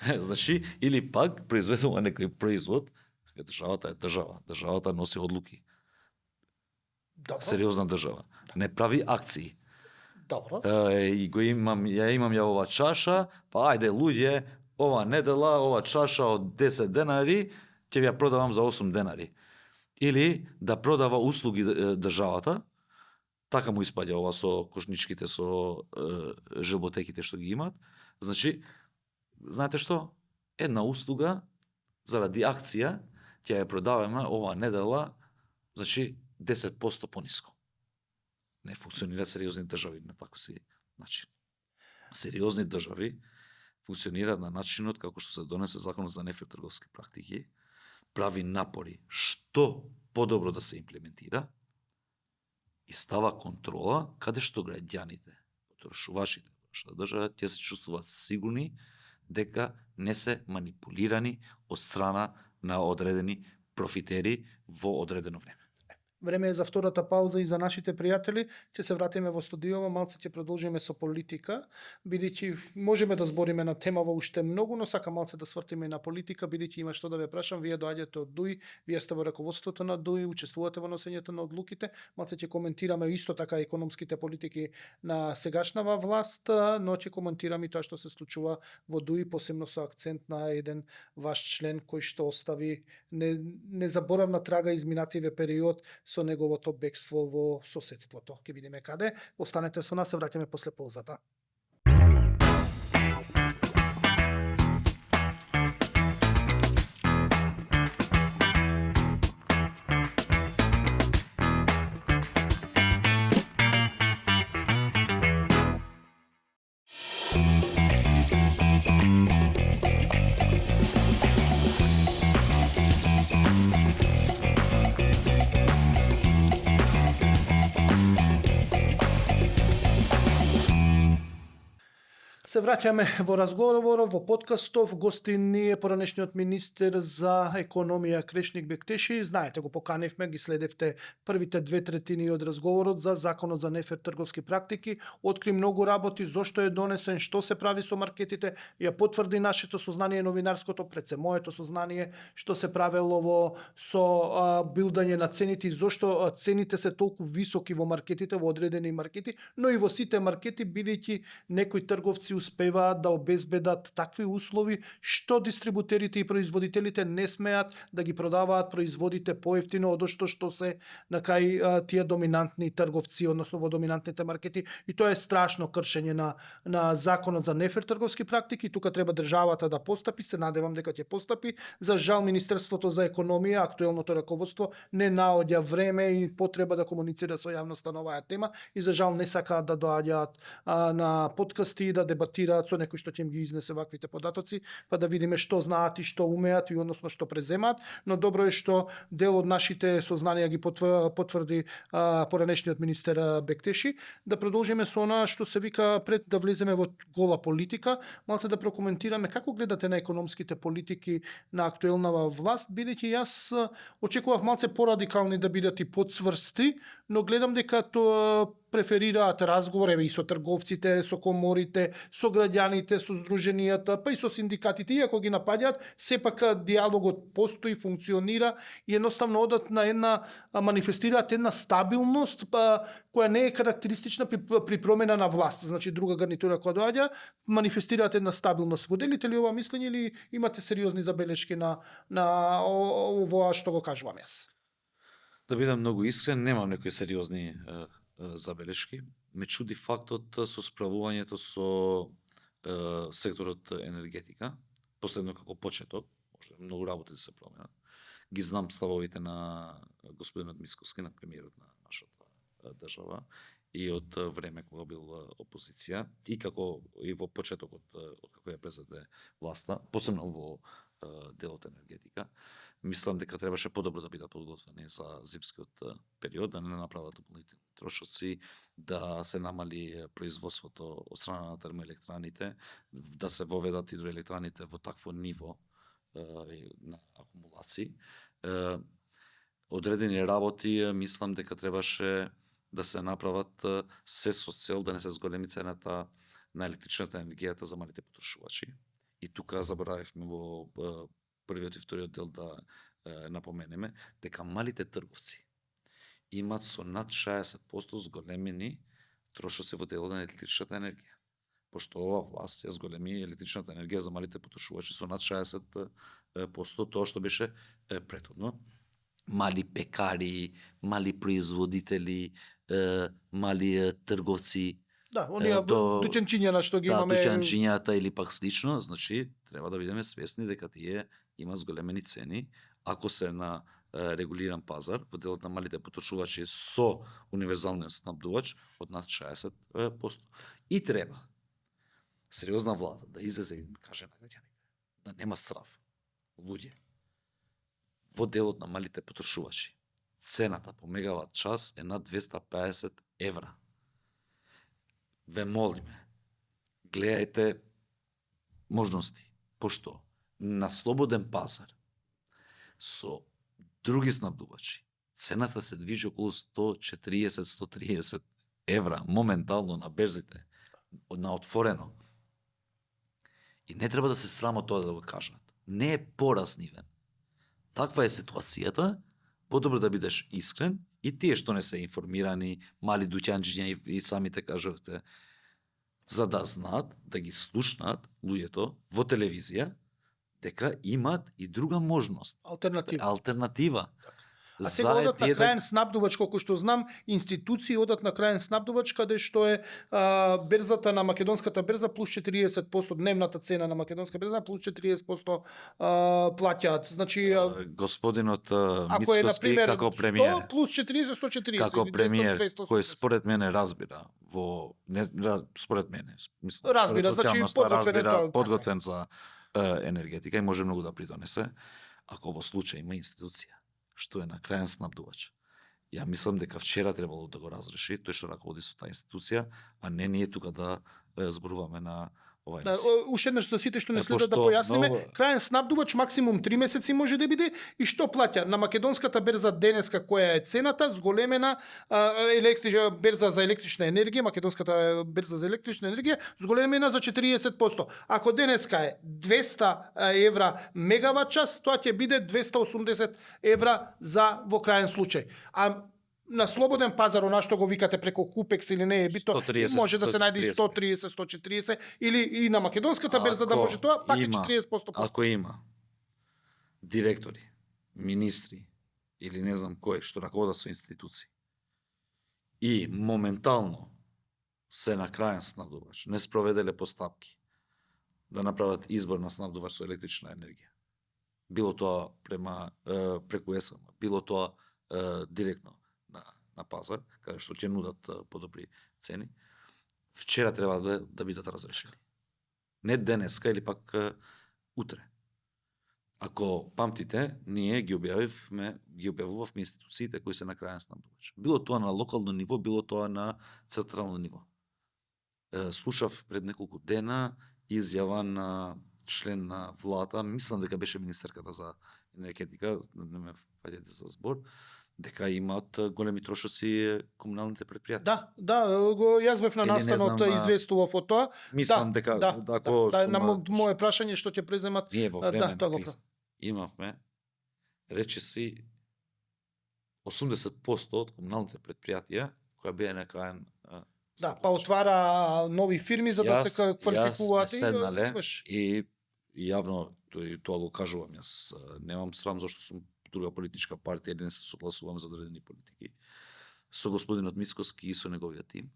Значи, или пак произведува некој производ, државата е држава, државата носи одлуки. Добро. Сериозна држава. Не прави акции. Добро. И го имам ја ова чаша, па ајде луѓе, ова недела, ова чаша од 10 денари, ќе ви ја продавам за 8 денари. Или да продава услуги државата, така му испаѓа ова со кошничките, со желботеките што ги имаат. Значи, знаете што? Една услуга заради акција ќе ја продаваме ова недела, значи 10% пониско. Не функционираат сериозни држави на таков си начин. Сериозни држави функционираат на начинот како што се донесе законот за нефер трговски практики, прави напори што подобро да се имплементира и става контрола каде што граѓаните, потрошувачите во нашата држава ќе се чувствуваат сигурни дека не се манипулирани од страна на одредени профитери во одредено време. Време е за втората пауза и за нашите пријатели. Ќе се вратиме во студиово, малце ќе продолжиме со политика, бидејќи можеме да збориме на темава уште многу, но сака малце да свртиме и на политика, бидејќи има што да ве прашам. Вие доаѓате од ДУИ, вие сте во раководството на ДУИ, учествувате во носењето на одлуките. Малце ќе коментираме исто така економските политики на сегашнава власт, но ќе коментираме и тоа што се случува во ДУИ, посебно со акцент на еден ваш член кој што остави незаборавна трага изминативе период со неговото бегство во соседството. Ќе видиме каде. Останете со нас, се враќаме после паузата. Се враќаме во разговорот, во подкастов. Гости ни е поранешниот министер за економија Крешник Бектеши. Знаете, го поканевме, ги следевте првите 2/3 од разговорот за законот за нефер трговски практики. Откри многу работи, зошто е донесен, што се прави со маркетите, ја потврди нашето сознание новинарското, пред се моето сознание, што се правело со билдање на цените и зошто цените се толку високи во маркетите, во одредени маркети, но и во сите маркети, бидејќи некои трговци успеваат да обезбедат такви услови што дистрибутерите и производителите не смеат да ги продаваат производите поевтино од што се на кај тие доминантни трговци, односно во доминантните маркети, и тоа е страшно кршење на законот за нефер трговски практики. Тука треба државата да постапи, се надевам дека ќе постапи. За жал Министерството за економија, актуелното раководство не наоѓа време и потреба да комуницира со јавноста на оваа тема и за жал не сакаат да доаѓаат на подкасти и да дебатираат со некој што ќе им ги изнесе ваквите податоци, па да видиме што знаат и што умеат и односно што преземаат, но добро е што дел од нашите сознанија ги потврди поранешниот министер Бектеши. Да продолжиме со она што се вика, пред да влеземе во гола политика, малце да прокоментираме како гледате на економските политики на актуелнава власт, бидејќи јас очекував малце порадикални да бидат и подсврсти, но гледам дека тоа преферираат разговор и со трговците, со коморите, со граѓаните, со здруженијата, па и со синдикатите, иако ги напаѓаат, сепак диалогот постои, функционира и едноставно одат на една манифестираат една стабилност која не е карактеристична при промена на власт. Значи друга гарнитура која доаѓа, манифестираат една стабилност. Го делите ли ова мислење или имате сериозни забелешки на ова што го кажувам јас? Да бидам многу искрен, немам некои сериозни забелешки. Ме чуди фактот со справувањето со секторот енергетика, последно како почеток, може многу работи да се променат. Ги знам ставовите на господинот Мицкоски, на премиерот на нашата држава, и од време кога бил опозиција, и како и во почетокот од како ја презеде власта, посебно во делот енергетика. Мислам дека требаше подобро да бидат подготвени за зимскиот период, да не направат дополнителни трошоци, да се намали производството од страна на термоелектраните, да се воведат хидроелектраните во такво ниво на акумулации. Одредени работи мислам дека требаше да се направат се со цел да не се зголеми цената на електричната енергијата за малите потрошувачи. И тука заборавивме во првиот и вториот дел да напоменеме дека малите трговци имат со над 60% зголемени трошоци во делот на електричната енергија. Пошто ова власт ја зголеми електричната енергија за малите потрошувачи со над 60%, тоа што беше претходно. Мали пекари, мали производители, мали трговци. Да, оние дуќанчиња што ги имаме. Да, дуќанчињата или пак слично, значи треба да бидеме свесни дека тие имаат зголемени цени, ако се на регулиран пазар во делот на малите потрошувачи со универзалниот снабдувач од над 60%. И треба сериозна влада да излезе и каже на граѓаните да нема срав. Луѓе, во делот на малите потрошувачи цената по мегават час е над 250 евра. Ве молиме, гледајте можности, пошто на слободен пазар со други снабдувачи цената се движи околу 140-130 евра моментално на берзите, на отворено. И не треба да се срамо тоа да го кажат. Не е поразнивен. Таква е ситуацијата, подобро да бидеш искрен, и тие што не се информирани, мали дуќанчиња и самите кажавте, за да знаат, да ги слушнат луѓето во телевизија, дека имат и друга можност. Алтернатива. А сега одат на крајен снабдувач, колку што знам, институции одат на крајен снабдувач, каде што е берзата на македонската берза плюс 40%, дневната цена на македонска берза плюс 40% плаќаат. Значи господинот Мицкоски како премиер, 100 плюс 40 140 како премиер, кој според мене разбира во според мене, мислам, разбира, значи подготвен за енергетика и може многу да придонесе, ако во случај има институција што е на крајен снабдувач. Ја мислам дека вчера требало да го разреши тој што раководи со таа институција, а не ние тука да зборуваме на Ова Да, емисија. уште еднаш за сите што не Е, следат да пошто појасниме, многу- крајен снабдувач максимум 3 месеци може да биде и што плаќа на македонската берза денеска која е цената зголемена берза за електрична енергија, македонската берза за електрична енергија зголемена за 40%. Ако денеска е 200 евра мегават час, тоа ќе биде 280 евра за во крајен случај. А на слободен пазар, она што го викате преку Купекс или не е битно, 130, може да се најде и 140. 130, 140 или и на македонската берза да може тоа, пак е 40%. Ако има директори, министри или не знам кој што раководат со институции и моментално се на крајен снабдувач, не спроведеле постапки да направат избор на снабдувач со електрична енергија. Било тоа преку ЕСМ, било тоа директно на пазар, каде што ќе нудат подобри цени, вчера треба да бидат разрешени. Не денеска или пак утре. Ако памтите, ние ги објавувавме институциите кои се на крајен снабдувач. Било тоа на локално ниво, било тоа на централно ниво. Слушав пред неколку дена изјава на член на владата, мислам дека беше министерката за енергетика, не ме фаќате за збор, дека имаат големи трошоци комуналните предпријатија. Да, јас бев на Или не настанот, знам, известував од тоа. Мислам дека ако на моје прашање што ќе преземат. ние во време тоа на го криза имавме речиси 80% од комуналните предпријатија која беа на крајен Да, па отвара нови фирми за да се квалификуваат и седнале и јавно тоа го кажувам, јас немам срам зашто сум друга политичка партија или не се согласувам за одредени политики со господинот Мицкоски и со неговиот тим.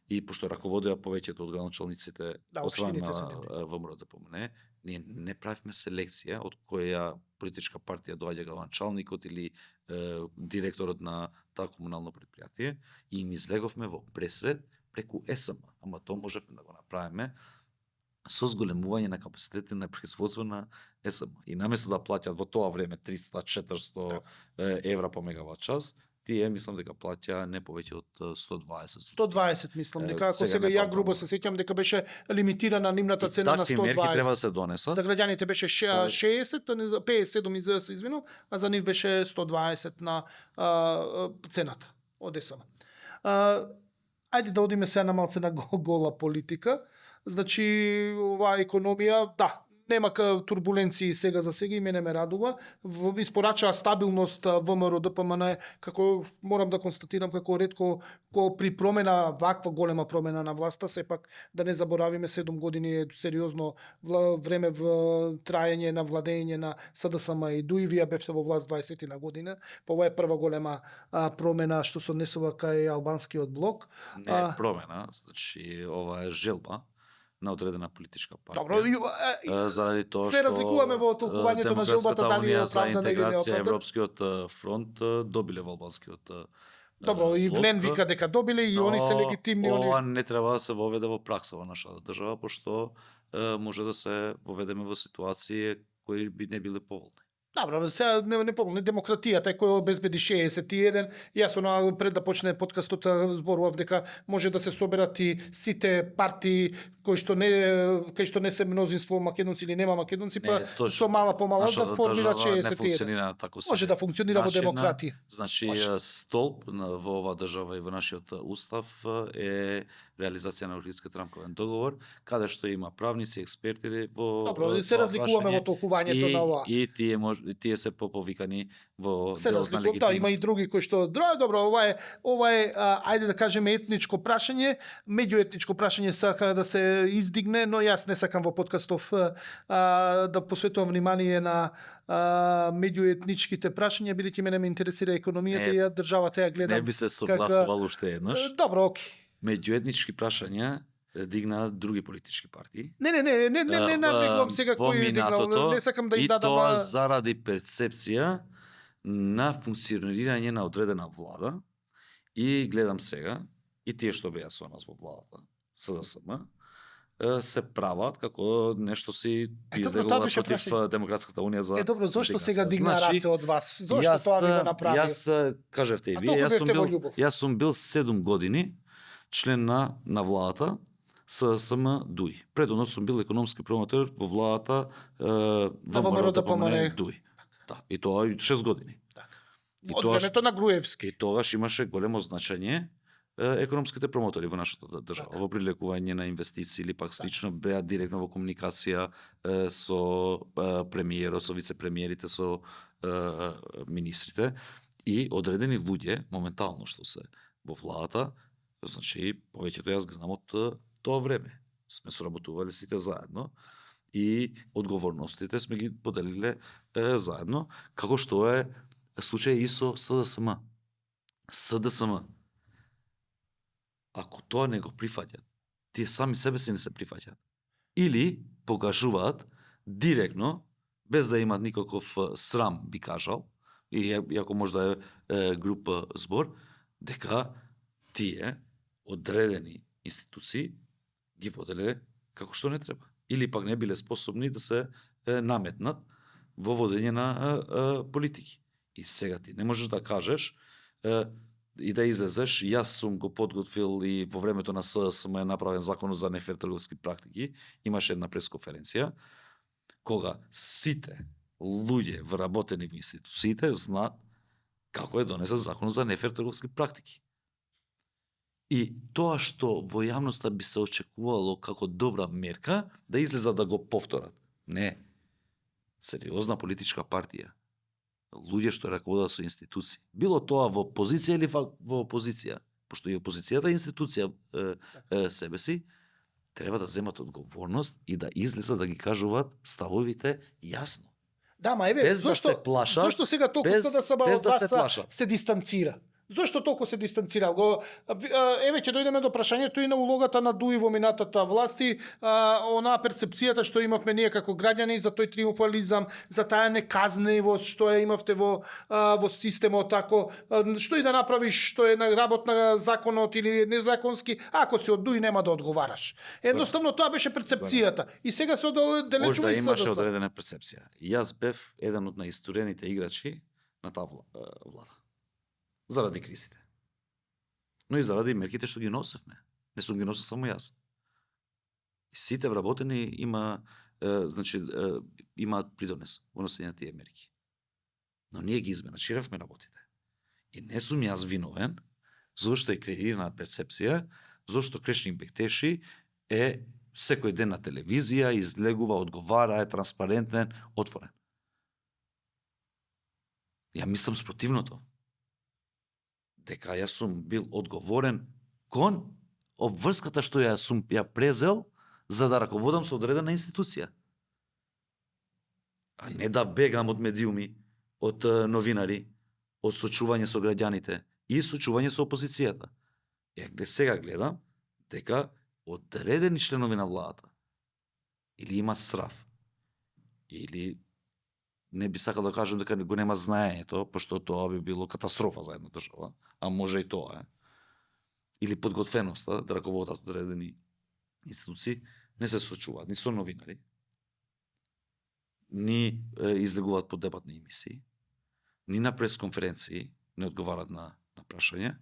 И пошто раководеа повеќето од градоначалниците од страна на ВМРО ДПМН, ние не правивме селекција од која политичка партија доаѓа градоначалникот или директорот на таа комунално предпријатие и им излеговме во пресред преку ЕСМ, ама тоа можевме да го направиме со зголемување на капацитетите на производство на ЕСМ. И наместо да плаќат во тоа време 300-400 евра по мегават час, тие мислам дека плаќа не повеќе од 120. 120 мислам дека ако сега ја грубо се сеќам дека беше лимитирана нивната цена на 120. Такви мерки треба да се донесат. За граѓаните беше 60, 57 се извинувам, а за нив беше 120 на цената од ЕСМ. Ајде да одиме сега на малце на гола политика. Значи, оваа економија, да, нема турбуленции сега за сега и мене ме радува. Испорачаа стабилност ВМРО ДПМН, како морам да констатирам како ретко при промена, ваква голема промена на власта, сепак да не заборавиме 7 години е сериозно време в траење на владење на СДСМ и Дуивија бевсе во власт 20 на година. Па ова е прва голема промена што се однесува кај албанскиот блок. Не е промена, значи ова е желба на одредена политичка партија. Добро, заради тоа се разликуваме во толкувањето на желбата дали е оправдана или не е оправдана. Европскиот фронт добиле во албанскиот Добро, и Влен вика дека добиле и они се легитимни. Ова не треба да се воведе во пракса во нашата држава, пошто може да се воведеме во ситуации кои би не биле поволни. Добро, сега не помнам, демократијата е која обезбеди 61. Јас пред да почне подкастот зборував дека може да се соберат и сите партии кои што не се мнозинство македонци или нема македонци, па со мала помала да формираат 61. Не функционира тако се. Може да функционира во демократија. Значи столб во оваа држава и во нашиот устав е реализација на Охридскиот рамковен договор, каде што има правници, експерти во Добро, се разликуваме во толкувањето на ова. И тие се поповикани во делот на легитимност. Да, има и други кои што добро, ова е ајде да кажеме етничко прашање, меѓуетничко прашање сака да се издигне, но јас не сакам во подкастов да посветувам внимание на меѓуетничките прашања, бидејќи мене ме интересира економијата и државата ја гледам. Не би се согласувал уште еднаш. Добро, окей. Меѓуетнички прашања дигна други политички партии. Не навигувам сега кој дигнал, не сакам да им дадам. И тоа заради перцепција на функционирање на одредена влада. И гледам сега, и тие што беа со нас во владата, СДСМ, се прават како нешто си излегува против Демократската унија за. Добро, зошто сега дигна раце од вас? Зошто тоа би го направил? Јас кажевте и вие, јас сум бил 7 години член на владата ССМ ДУИ. Предходно сум бил економски промотор во владата ВМРО ДПМНЕ. ДУИ. Да, и тоа и 6 години. Така. И Од тоа времето на Груевски. И тогаш имаше големо значење економските промотори во нашата држава, Така. во привлекување на инвестиции или пак слично беа директно во комуникација со премиерот, со вице-премиерите, со министрите и одредени луѓе моментално што се во владата, значи повеќето јас ги знам од тоа време. Сме соработувале сите заедно и одговорностите сме ги поделиле заедно, како што е случај и со СДСМ. СДСМ. Ако тоа не го прифаќат, тие сами себе си не се прифаќат. Или покажуваат директно, без да имат никаков срам, би кажал, иако може да е група збор, дека тие одредени институции ги воделе како што не треба. Или пак не биле способни да се наметнат во водење на политики. И сега ти не можеш да кажеш и да излезеш, јас сум го подготвил и во времето на СДСМ е направен законот за нефер трговски практики, имаше една пресконференција, кога сите луѓе вработени во институциите знаат како е донесен законот за нефер трговски практики. И тоа што во јавноста би се очекувало како добра мерка, да излезат да го повторат. Не. Сериозна политичка партија. Луѓе што раководат со институции. Било тоа во позиција или во опозиција, пошто и опозицијата е институција себе си, треба да земат одговорност и да излезат да ги кажуваат ставовите јасно. Да, ма еве, Без да се плашат, зошто сега толку без СДСМ да од вас се плашат. се дистанцира? Зошто толку се дистанцира? Еве ќе дојдеме до прашањето и на улогата на ДУИ во минатата власти, онаа перцепцијата што имавме ние како граѓани за тој триумфализам, за таа неказнивост што ја имавте во системот, ако што и да направиш, што е на работ на законот или незаконски, ако си од ДУИ нема да одговараш. Едноставно тоа беше перцепцијата. И сега се одделечува Можда и имаше СДС. одредена перцепција. Јас бев еден од најистурените играчи на таа влада. Заради кризите. Но и заради мерките што ги носевме. Не сум ги носел само јас. И сите вработени имаат придонес во носење на тие мерки. Но ние ги изменачиравме работите. И не сум јас виновен зашто е креирана перцепција, зашто Крешник Бектеши е секој ден на телевизија, излегува, одговара, е транспарентен, отворен. Ја мислам спротивното. Дека јас сум бил одговорен кон обврската што ја презел за да раководам со одредена институција. А не да бегам од медиуми, од новинари, од сочување со граѓаните и сочување со опозицијата. Сега гледам дека одредени членови на владата или има срав, или не би сакал да кажам дека го нема знаењето, пошто тоа би било катастрофа за една држава, а може и тоа е. Или подготвеноста да раководат одредени институции, не се сочуваат ни со новинари, ни излегуваат по дебатни емисии, ни на пресконференции не одговарат на прашање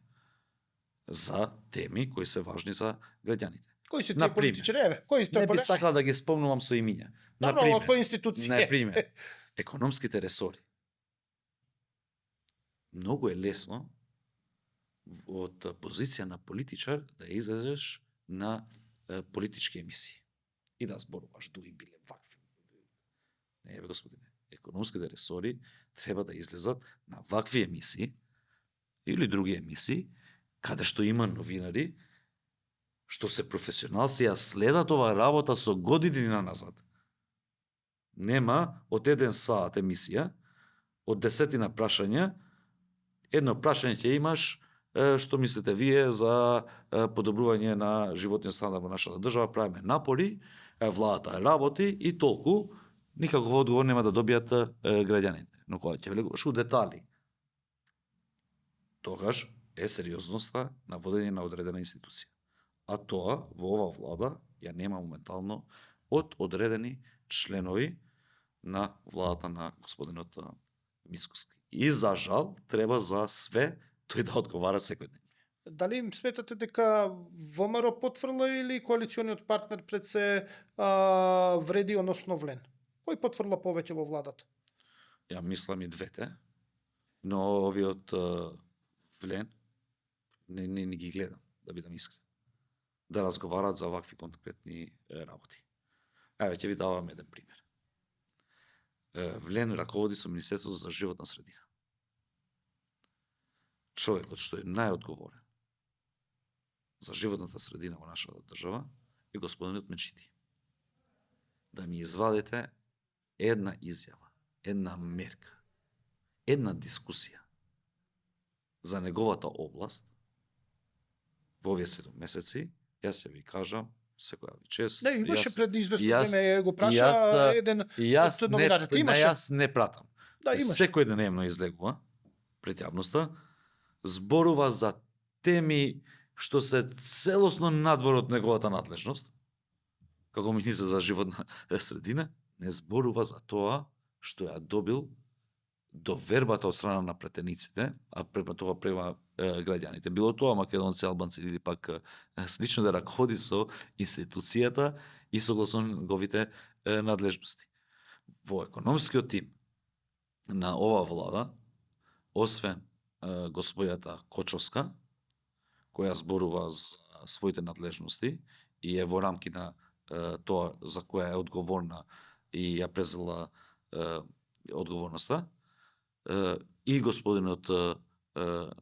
за теми кои се важни за граѓаните. Кои се тие политичари? Еве, кои сте? Не би сакал да ги спомнувам со имиња. Добро, од кои институции? Например, економските ресори. Многу е лесно од позиција на политичар да излезеш на политички емисии и да зборуваш дуи биле вакви. Не, бе, господине, економските ресори треба да излезат на вакви емисии или други емисии, каде што има новинари што се професионалци, ја следат оваа работа со години назад. Нема од 1 сат емисија, од 10 прашања, едно прашање ќе имаш, што мислите вие за подобрување на животниот стандард во нашата држава, правиме напори, владата работи и толку, никаков одговор нема да добијат граѓаните. Но кога ќе влегуваш у детали, тогаш е сериозноста на водење на одредена институција. А тоа во ова влада ја нема моментално од одредени членови на владата на господинот Мицкоски. И за жал треба за све тој да одговара секој ден. Дали им сметате дека ВМРО потврла или коалициониот партнер пред се вреди, односно Влен? Кој потврла повеќе во владата? Ја мислам и двете, но овиот Влен не ги гледам, да бидам искрен. Да разговарат за вакви конкретни работи. Еве ќе ви давам еден пример. Влен раководи со Министерството за животна средина. Човекот што е најодговорен за животната средина во нашата држава е господинот Мечити. Да ми извадите една изјава, една мерка, една дискусија за неговата област во овие 7 месеци, јас ќе ви кажам, секоја ви чест. Не, имаше пред известно јас- време го праша јас- еден Јас од не, новинарите. Имаше. јас не пратам. Да, имаше. Секој дневно излегува пред јавноста, зборува за теми што се целосно надвор од неговата надлежност, како министер за животна средина, не зборува за тоа што ја добил довербата од страна на претениците, а према тоа према граѓаните. Било тоа македонци, албанци или пак слично да раководи со институцијата и согласно неговите надлежности. Во економскиот тим на оваа влада, освен господјата Кочовска, која зборува за своите надлежности и е во рамки на тоа за која е одговорна и ја презела одговорноста, и господинот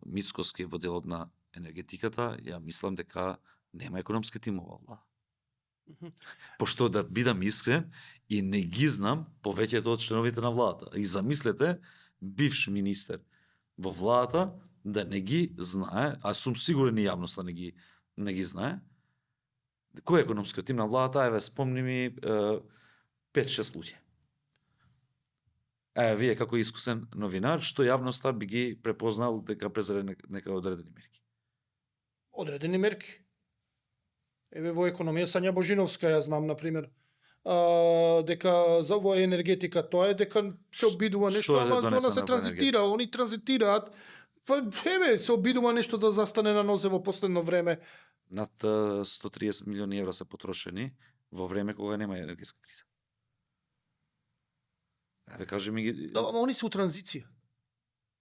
Мицкоски во делот на енергетиката, ја мислам дека нема економски тим ова влада. Пошто да бидам искрен и не ги знам повеќето од членовите на владата. И замислете, бивш министер во владата да не ги знае, а сум сигурен и јавноста не ги знае, кој е економскиот тим на владата, еве спомни ми 5-6 луѓе. Вие како искусен новинар, што јавноста би ги препознал дека презаде нека одредени мерки? Одредени мерки. Еве во економија Сања Божиновска ја знам, например, дека за во енергетика тоа е дека се обидува нешто, Што е ама донесено она се во транзитира, они транзитираат, па еве се обидува нешто да застане на нозе во последно време. Над 130 милиони евра се потрошени во време кога нема енергетска криза. Еве кажи ми ги... Да, ама они се во транзиција.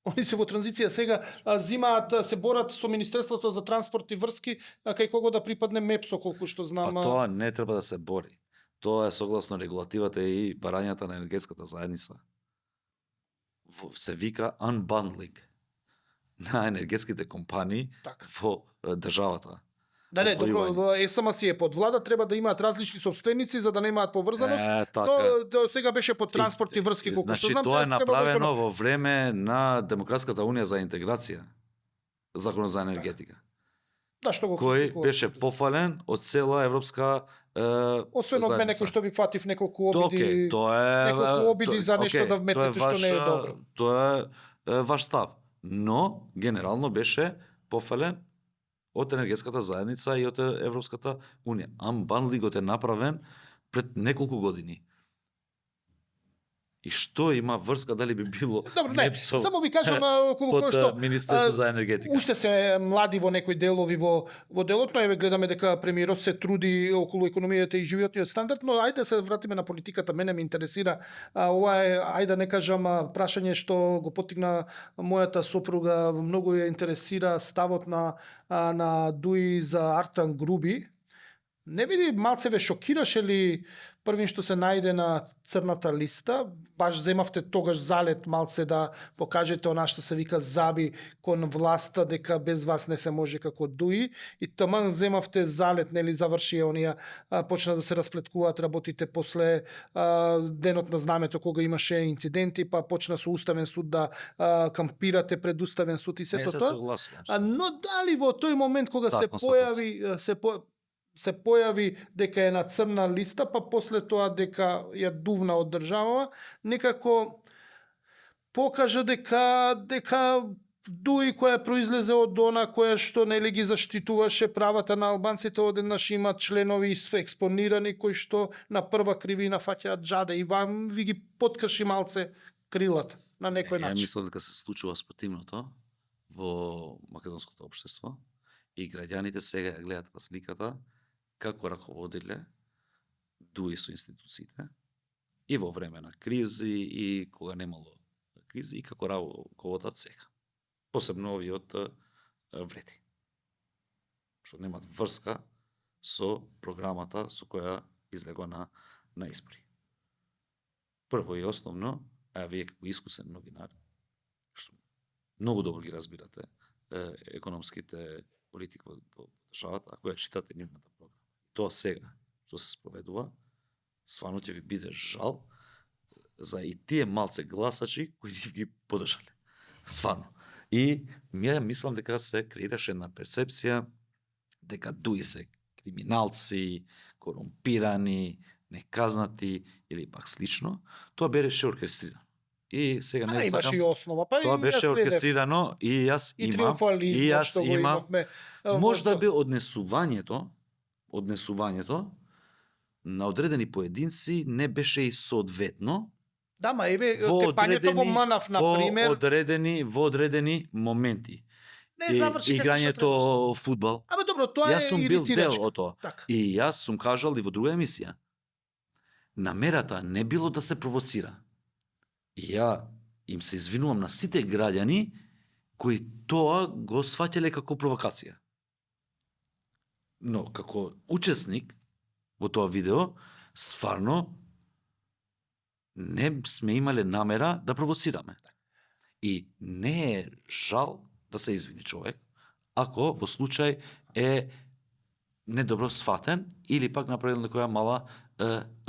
Они се во транзиција сега, зимаат, се борат со Министерството за транспорт и врски, кај кого да припадне МЕПСО, колку што знам. Па тоа не треба да се бори. Тоа е согласно регулативата и барањата на енергетската заедница. Се вика unbundling на енергетските компании Така. во државата. Да, не, добро, Одвојување. во СМС е под влада, треба да имаат различни собственици за да немаат поврзаност. Така. То сега беше под транспорт и врски, колку што Значи, знам. тоа е сега треба направено во време на Демократската унија за интеграција, законот за енергетика, Да, што го кој критикував. беше пофален од цела европска Освен од мене заедница. кој што ви фатив неколку Океј, обиди. тоа е неколку обиди за нешто океј, да вметнете тоа што не е добро. Тоа е ваш став, но генерално беше пофален од енергетската заедница и од Европската унија. Unbundlingот е направен пред неколку години. И што има врска, дали би било Добро, не, МЕПСО само ви кажам околу под кој што Министерство за енергетика. уште се млади во некои делови во делот, но еве гледаме дека премиерот се труди околу економијата и животниот стандард, но ајде да се вратиме на политиката. Мене ме интересира ова е, ајде да не кажам прашање што го поттигна мојата сопруга, многу ја интересира ставот на Дуи за Артан Груби. Не види малце ве шокираше ли првин што се најде на црната листа? Баш земавте тогаш залет малце да покажете она што се вика заби кон власта дека без вас не се може како Дуи и таман земавте залет, нели завршија онија, почна да се расплеткуваат работите после денот на знамето кога имаше инциденти, па почна со Уставен суд да кампирате пред Уставен суд и сето се тоа. согласувам. Но дали во тој момент кога Да, се констатација. појави се појави дека е на црна листа, па после тоа дека ја дувна од државава, некако покажа дека Дуи која произлезе од она која што нели ги заштитуваше правата на албанците, одеднаш има членови експонирани кои што на прва кривина фаќаат джаде и вам ви ги подкрши малце крилата на некој Ја начин. мислам дека се случува спротивното во македонското општество И граѓаните сега ја гледаат разликата како раководиле дуи со институциите и во време на кризи и кога немало кризи и како раководат сега. Посебно овие врети. Што немат врска со програмата со која излегува на избори. Прво и основно, а вие како искусен новинар, што многу добро ги разбирате економските политики во државата, ако ја читате нивната програма. Тоа сега, што се споведува, свано ќе ви биде жал за и тие малце гласачи кои ги подржале. Свано. И ја мислам дека се креираше една перцепција дека дуи се криминалци, корумпирани, неказнати или пак слично. Тоа беше оркестрирано. И сега не имаше сакам. и основа, па Тоа и беше ја следев. оркестрирано и јас И имам. триумфализмот што го имавме. Можда би однесувањето на одредени поединци не беше и соодветно Да, ма еве во тепањето во МНАФ на пример, во одредени моменти. не заврши како што Играњето фудбал. Абе добро, тоа Јас е сум бил дел иритирачко. од тоа. Така. И јас сум кажал и во друга емисија. Намерата не било да се провоцира. И ја им се извинувам на сите граѓани кои тоа го сваќале како провокација. Но како учесник во тоа видео, стварно не сме имале намера да провоцираме. И не е жал да се извини човек, ако во случај е недобро сватен или пак направил некоја мала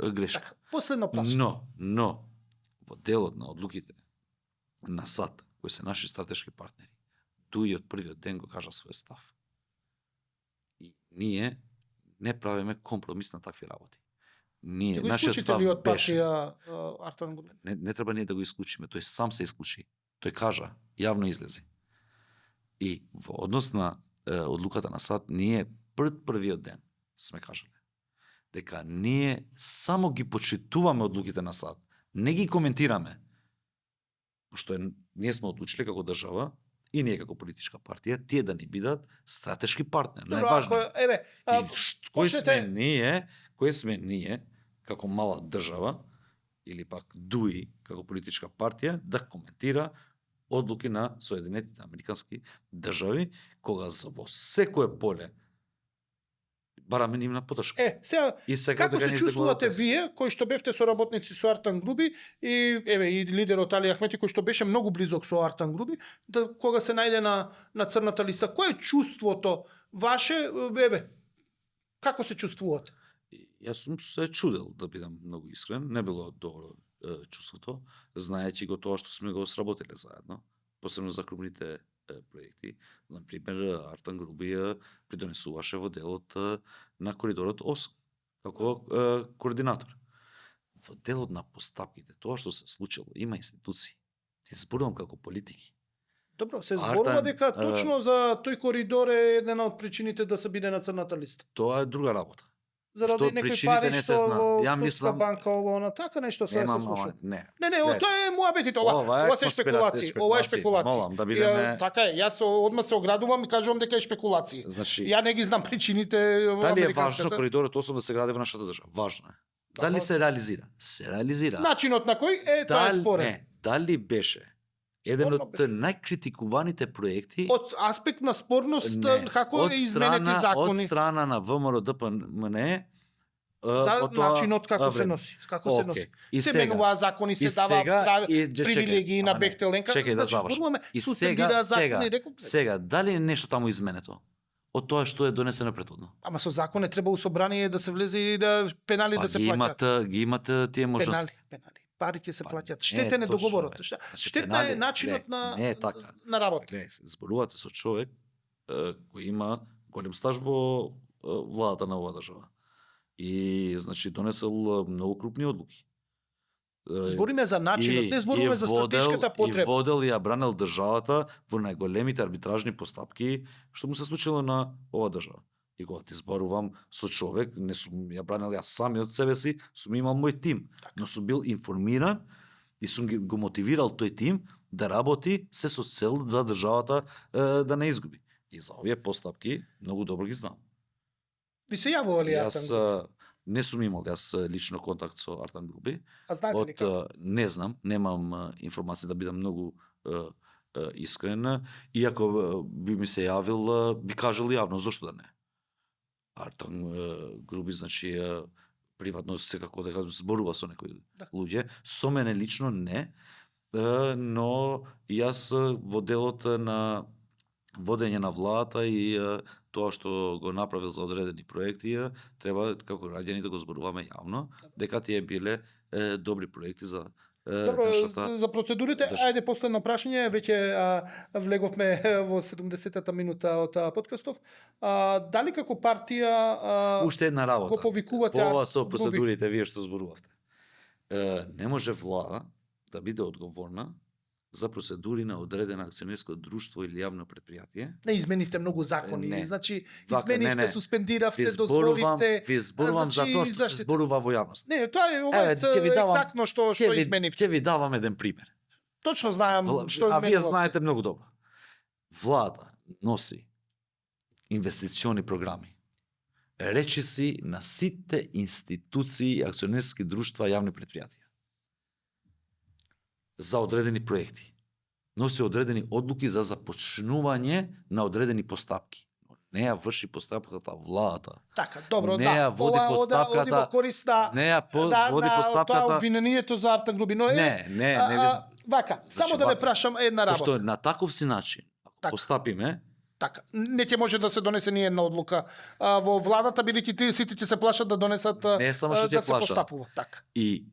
грешка. Така, последно прашање. Но, во делот на одлуките на САД, кои се наши стратешки партнери, дуи од првиот ден го кажа свој став. И ние не правиме компромис на такви работи. Ние, Ќе го нашиот исклучите став ли од беше... партија Артан Грубин? Не треба ние да го исклучиме, тој сам се исклучи. Тој кажа, јавно излези. И во однос на одлуката на САД, ние првиот ден сме кажале дека ние само ги почитуваме одлуките на САД, не ги коментираме. Што ние сме одлучили како држава и ние како политичка партија, тие да ни бидат стратешки партнер. Добро, Најважно. еве, Кој сме ние како мала држава или пак ДУИ како политичка партија да коментира одлуки на Соединетите Американски држави кога во секое поле бараме нивна поддршка. Сега И сега како дека се не чувствувате излегува вие, кои што бевте соработници со Артан Груби и еве и лидерот Али Ахмети кој што беше многу близок со Артан Груби, да кога се најде на црната листа, кое е чувството ваше, еве, како се чувствувате? Јас сум се чудел, да бидам многу искрен, не било добро чувството, знаејќи го тоа што сме го сработиле заедно, посебно за крупните проекти. Например, Артан Груби придонесуваше во делот на коридорот 8 како координатор. Во делот на постапките, тоа што се случило, има институции. Ти зборувам како политики. Добро, се зборува дека точно за тој коридор е една од причините да се биде на црната листа. Тоа е друга работа. Заради некои причините пари не се што знаат. во Ја Турска мислам- банка ово на така нешто се слуша. Не, Не, тоа е муабетите, ова се шпекулации, ова е шпекулација. Молам да бидеме... Така е, јас одма се оградувам и кажувам дека е шпекулација. Значи, Ја не ги знам причините во дали е американската. важно коридорот 8 да се гради во нашата држава? Важно е. Дали се реализира? Се реализира. Начинот на кој е тоа е спорен. Не, дали беше еден Спорно од беше. најкритикуваните проекти Од аспект на спорност не, како од е изменети страна- закони од страна на ВМРО ДПМН за од тоа начинот како се време. носи, како се Океј. носи. И се сега- менуваа закони, се и дава сега- и- привилегии чекај, на ама не, Бехтеленка, чекај да завршам. зборуваме, И суспендираа закони, реков. сега, дали е нешто таму изменето? Од тоа што е донесено претhodно? Ама со закон е треба у собрание да се влезе и да пенали да се плаќаат. ги имат тие можности. Пенали. Пари ќе се Па, плаќаат. не Штетен е точно, договорот. бе. Значи, Штетна пенали- е начинот не е така. на работа. Гледај, зборувате со човек кој има голем стаж во владата на оваа држава. И значи донесел многу крупни одлуки. Збориме за начинот, не збориме за стратешката И потреба. водел и ја бранел државата во најголемите арбитражни постапки што му се случило на оваа држава. И кога ти зборувам со човек, не сум ја бранел јас сами од себе си, сум имал мој тим, но сум бил информиран и сум го мотивирал тој тим да работи се со цел за државата да не изгуби. И за овие постапки многу добро ги знам. Ви се јавували Јас Артан Груби? не сум имал лично контакт со Артан Груби. А знаете ли како? Не знам, немам информација да бидам многу искрен. Иако би ми се јавил, би кажал јавно, зошто да не? Артан Груби, значи, приватно секако дека зборува со некои луѓе. Со мене лично не, но јас во делот на водење на владата и тоа што го направил за одредени проекти, треба како граѓани да го зборуваме јавно, дека тие биле добри проекти за Добро, нашата... за процедурите, ајде последно прашање, веќе влеговме во 70-та минута од подкастов. Дали како партија Уште една работа. го повикувате По ова Артан со Груби? процедурите вие што зборувавте. Не може влада да биде одговорна за процедури на одредено акционерско друштво или јавно предпријатие. Не изменивте многу закони, Не. значи Вака, изменивте, не. суспендиравте, дозволивте. Ви зборувам за тоа што се зборува во јавност. Не, тоа е ова е ќе ви давам- екзактно што изменивте. Ќе ви давам еден пример. Точно знаам што А вие изменувавте. знаете многу добро. Влада носи инвестициони програми. Речиси на сите институции, акционерски друштва, јавни предпријатија. За одредени проекти. Носи одредени одлуки за започнување на одредени постапки. Но не ја врши постапката владата. Така, добро, Не да. ја води Ова постапката- оди во корист на Не ја води тоа постапката. обвинението за Артан Груби, но Не ви вака, Значи, само да ве вака. прашам една работа. Пошто на таков си начин, ако Така. постапиме, Така, не ќе може да се донесе ни една одлука во владата, бидејќи тие сите ќе се плашат да донесат Не само што ќе да се плашат. постапува. Така. и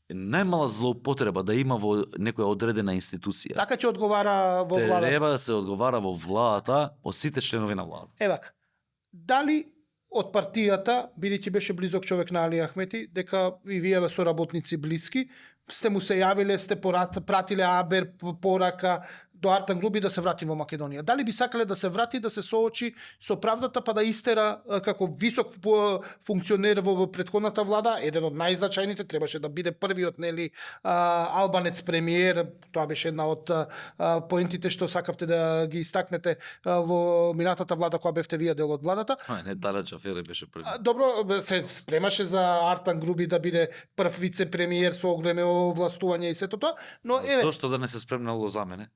најмала злоупотреба да има во некоја одредена институција, Така ќе одговара во владата. треба да се одговара во владата од сите членови на владата. Евака, дали од партијата, бидејќи беше близок човек на Али Ахмети, дека и вие соработници блиски, сте му се јавиле, сте пратиле абер порака до Артан Груби да се врати во Македонија. Дали би сакале да се врати, да се соочи со правдата, па да истера како висок функционер во претходната влада, еден од најзначајните, требаше да биде првиот, нели, албанец премиер, тоа беше една од поентите што сакавте да ги истакнете во минатата влада, која бевте вие дел од владата. Не, Талат Џафери беше први. Добро, се спремаше за Артан Груби да биде прв вице-премиер со оголемо властување и сето тоа, но еве, Зошто да не се спремнало за мене?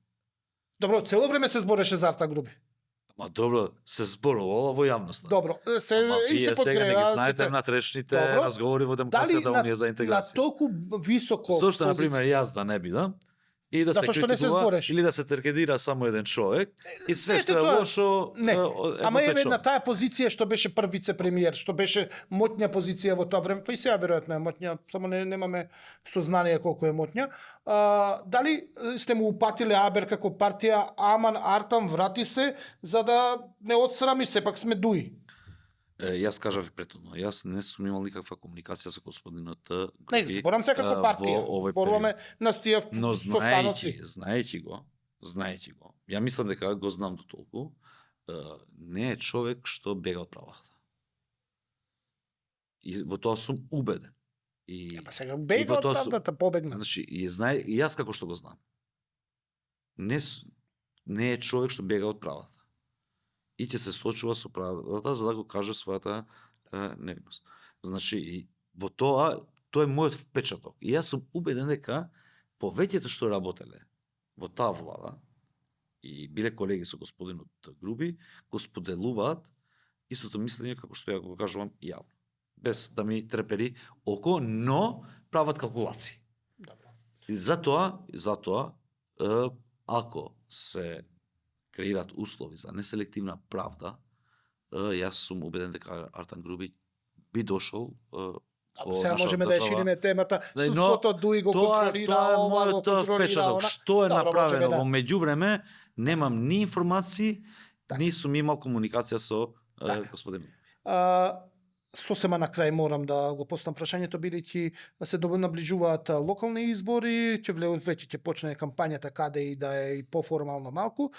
добро, цело време се збореше за Артан Груби. Ма добро, се зборувало во јавноста. Добро, се Ама и се вие сега не ги подкрепа знаете сите. внатрешните Добро. разговори во Демократската Дали унија за на интеграција. толку високо Зошто, позиција- например, јас да не бидам и да се Затоа што не се критикува збореше. или да се теркедира само еден човек и све Не, што е тоа- лошо Не, ама е еве на човек. таа позиција што беше прв вице-премиер, што беше моќна позиција во тоа време, па и сега веројатно е моќна, само немаме сознание колку е моќна. Дали сте му упатиле абер како партија, аман Артан врати се за да не отсрами, сепак сме дуи. Јас кажав и претhodно, јас не сум имал никаква комуникација со господинот Не, Груби, зборам се како партија. во овој Зборуваме период. на тие Но состаноци. знаејќи го, ја мислам дека го знам до толку, не е човек што бега од правата. И во тоа сум убеден. И Па сега И бега во од тоа правдата, побегна. значи, и јас како што го знам. Не е човек што бега од правата. И ќе се сочува со правдата за да го каже својата невиност. Значи, и во тоа е мојот впечаток. И јас сум убеден дека повеќето што работеле во таа влада и биле колеги со господинот Груби, го споделуваат истото мислење како што ја го кажувам јавно. Без да ми трепери око, но прават калкулации. Добро. И затоа, ако се креират услови за неселективна правда, јас сум убеден дека Артан Груби би дошол во Сега нашата можеме да ја држава. шириме темата. Но Судството дуи го контролира, тоа е ова го мојот контролира, впечаток. она. Што е Добро, направено можеме да. во меѓувреме, немам ни информации, Така. ни сум имал комуникација со Така. господин. Сосема на крај морам да го поставам прашањето, бидејќи се наближуваат локални избори, веќе ќе почне кампањата каде и да е и поформално малку.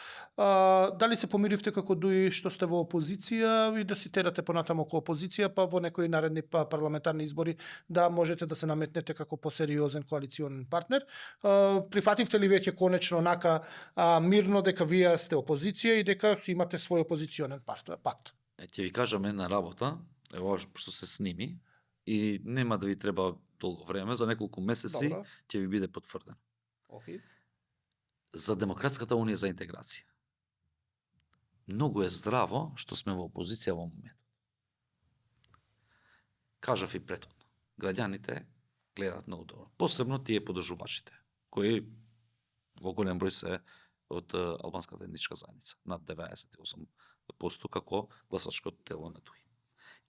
Дали се помиривте како дуи што сте во опозиција и да си терате понатаму како опозиција, па во некои наредни парламентарни избори да можете да се наметнете како посериозен коалиционен партнер? Прифативте ли веќе конечно онака мирно дека вие сте опозиција и дека си имате свој опозиционен пакт? Ќе ви кажам една работа, ево што се сними и нема да ви треба долго време, за неколку месеци Добро. ќе ви биде потврден. Okay. За Демократската унија за интеграција. Многу е здраво што сме во опозиција во момент. Кажав и претhodно. Граѓаните гледаат многу добро. Посебно тие подржувачите, кои во голем број се од албанската етничка заедница, над 98% како гласачкото тело на туи.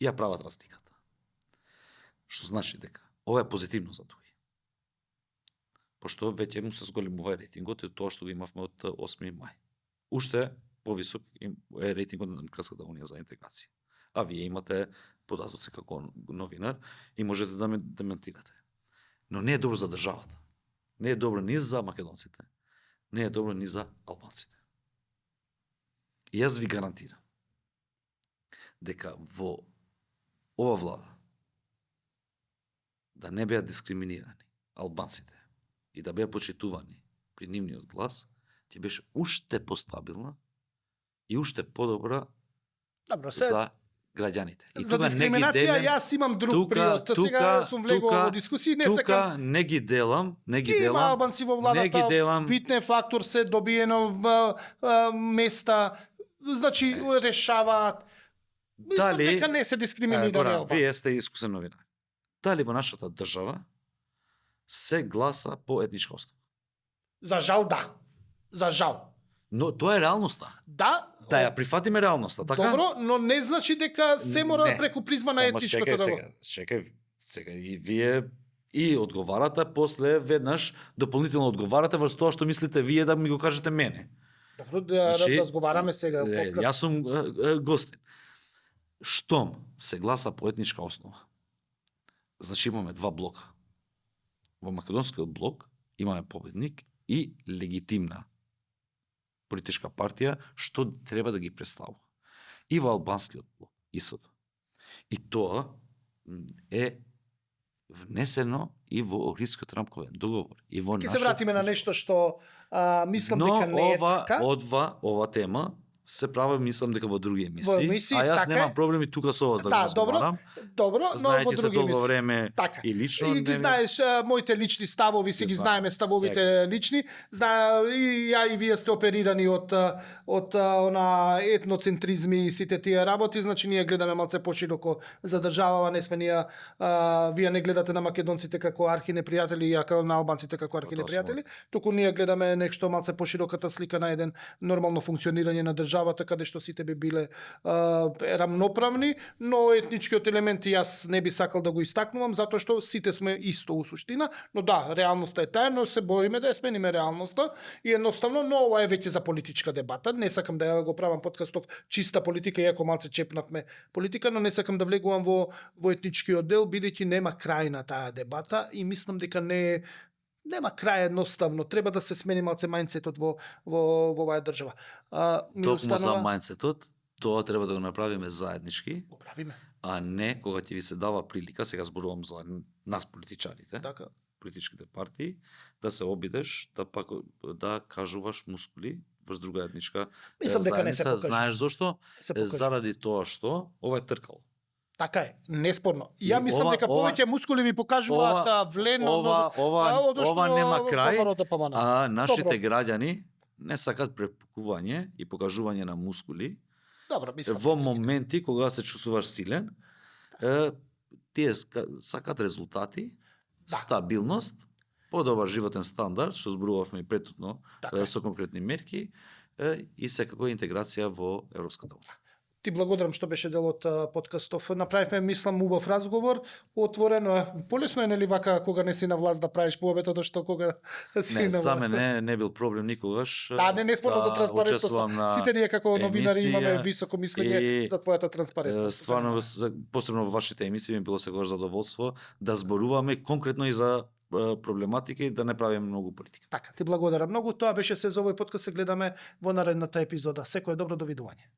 И ја прават разликата. Што значи дека ова е позитивно за туи. Пошто веќе му се зголемува рейтингот и тоа што го имавме од 8 мај. Уште повисок е рейтингот на Демократската унија за интеграција. А вие имате податоци како новинар и можете да ме дементирате. Но не е добро за државата. Не е добро ни за македонците, не е добро ни за албанците. И јас ви гарантирам дека во ова влада да не беа дискриминирани албанците и да беа почитувани при нивниот глас, ќе беше уште постабилна и уште подобра Добро, за граѓаните. И за тука не ги дискриминација делам, јас имам друг приод. Сега сум влегол во дискусии, не тука сакам. не ги делам, не ги Има делам. албанци во не ги владата, делам. битен фактор се добиено места, значи решаваат. Мислам Дали- дека не се дискриминирани Горан, албанци. вие сте искусен новинар. Дали во нашата држава се гласа по етничка основа? За жал да. За жал. Но тоа е реалноста. Да. Да ја прифатиме реалноста, така? Добро, но не значи дека се мора Не. преку призма на Само етничкото чекај да го. Чекај, сега и вие и одговарате, после веднаш дополнително одговарате врз тоа што мислите вие да ми го кажете мене. Добро, да Значи, разговараме сега. Јас сум гостин. Штом се гласа по етничка основа, значи имаме два блока. Во македонскиот блок имаме победник и легитимна политичка партија што треба да ги представува. И во албанскиот блок истото. И тоа е внесено и во Охридскиот рамковен договор и во Ќе се вратиме на нешто што мислам но дека не е ова, така. ова тема се прави, мислам дека во други емисии, емисии, а јас така немам е. проблеми тука со вас да го Да, разговарам. Добро, но во Знаејќи се други толку емисии. време Така. и лично. И ги знаеш моите лични ставови, си Ги ги знам, знаеме ставовите лични. И ја и вие сте оперирани од она етноцентризми и сите тие работи, значи ние гледаме малце пошироко за државава, не сме ние вие не гледате на македонците како архи непријатели, ја на албанците како архи непријатели, туку ние гледаме нешто малце пошироката слика на еден нормално функционирање на државата каде што сите би биле рамноправни, но етничкиот елемент јас не би сакал да го истакнувам затоа што сите сме исто у суштина, но да, реалноста е таа, но се бориме да ја смениме реалноста и едноставно, но ова е веќе за политичка дебата. Не сакам да ја го правам подкастов чиста политика, иако малце чепнавме политика, но не сакам да влегувам во етничкиот дел, бидејќи нема крај на таа дебата и мислам дека нема крај едноставно. Треба да се смени малце мајндсетот во оваа држава. Токму за мајндсетот, тоа треба да го направиме заеднички, го правиме. а не кога ќе ви се дава прилика, сега зборувам за нас политичарите, Така. политичките партии, да се обидеш да кажуваш мускули врз друга етничка Мислам дека не се заедница. покажа. Знаеш зошто? Се покажа. Заради тоа што ова е тркало. Така е, неспорно. И Ја мислам ова- дека ова- повеќе мускули ви покажуваат влено, ова нема крај, а а нашите Добро. граѓани не сакат препукување и покажување на мускули Добро, мислам. во моменти кога се чувствуваш силен. Тие сакат резултати, Да. стабилност, подобар животен стандард, што зборувавме и претhodно Така е. со конкретни мерки и секако интеграција во Европската унија. Ти благодарам што беше дел од подкастов. Направивме, мислам, убав разговор, отворено е. Полесно е нели вака кога не си на власт да правиш повеќе од што кога си Не, на власт. за мене не бил проблем никогаш. Да, не спорно за транспарентност. учествувам на Сите ние како новинари емисија имаме високо мислење и, за твојата транспарентност. Стварно, посебно во вашите емисии ми било секогаш задоволство да зборуваме конкретно и за проблематика и да не правиме многу политика. Така, ти благодарам многу. Тоа беше се за овој подкаст. Се гледаме во наредната епизода. Секое добро, довидување.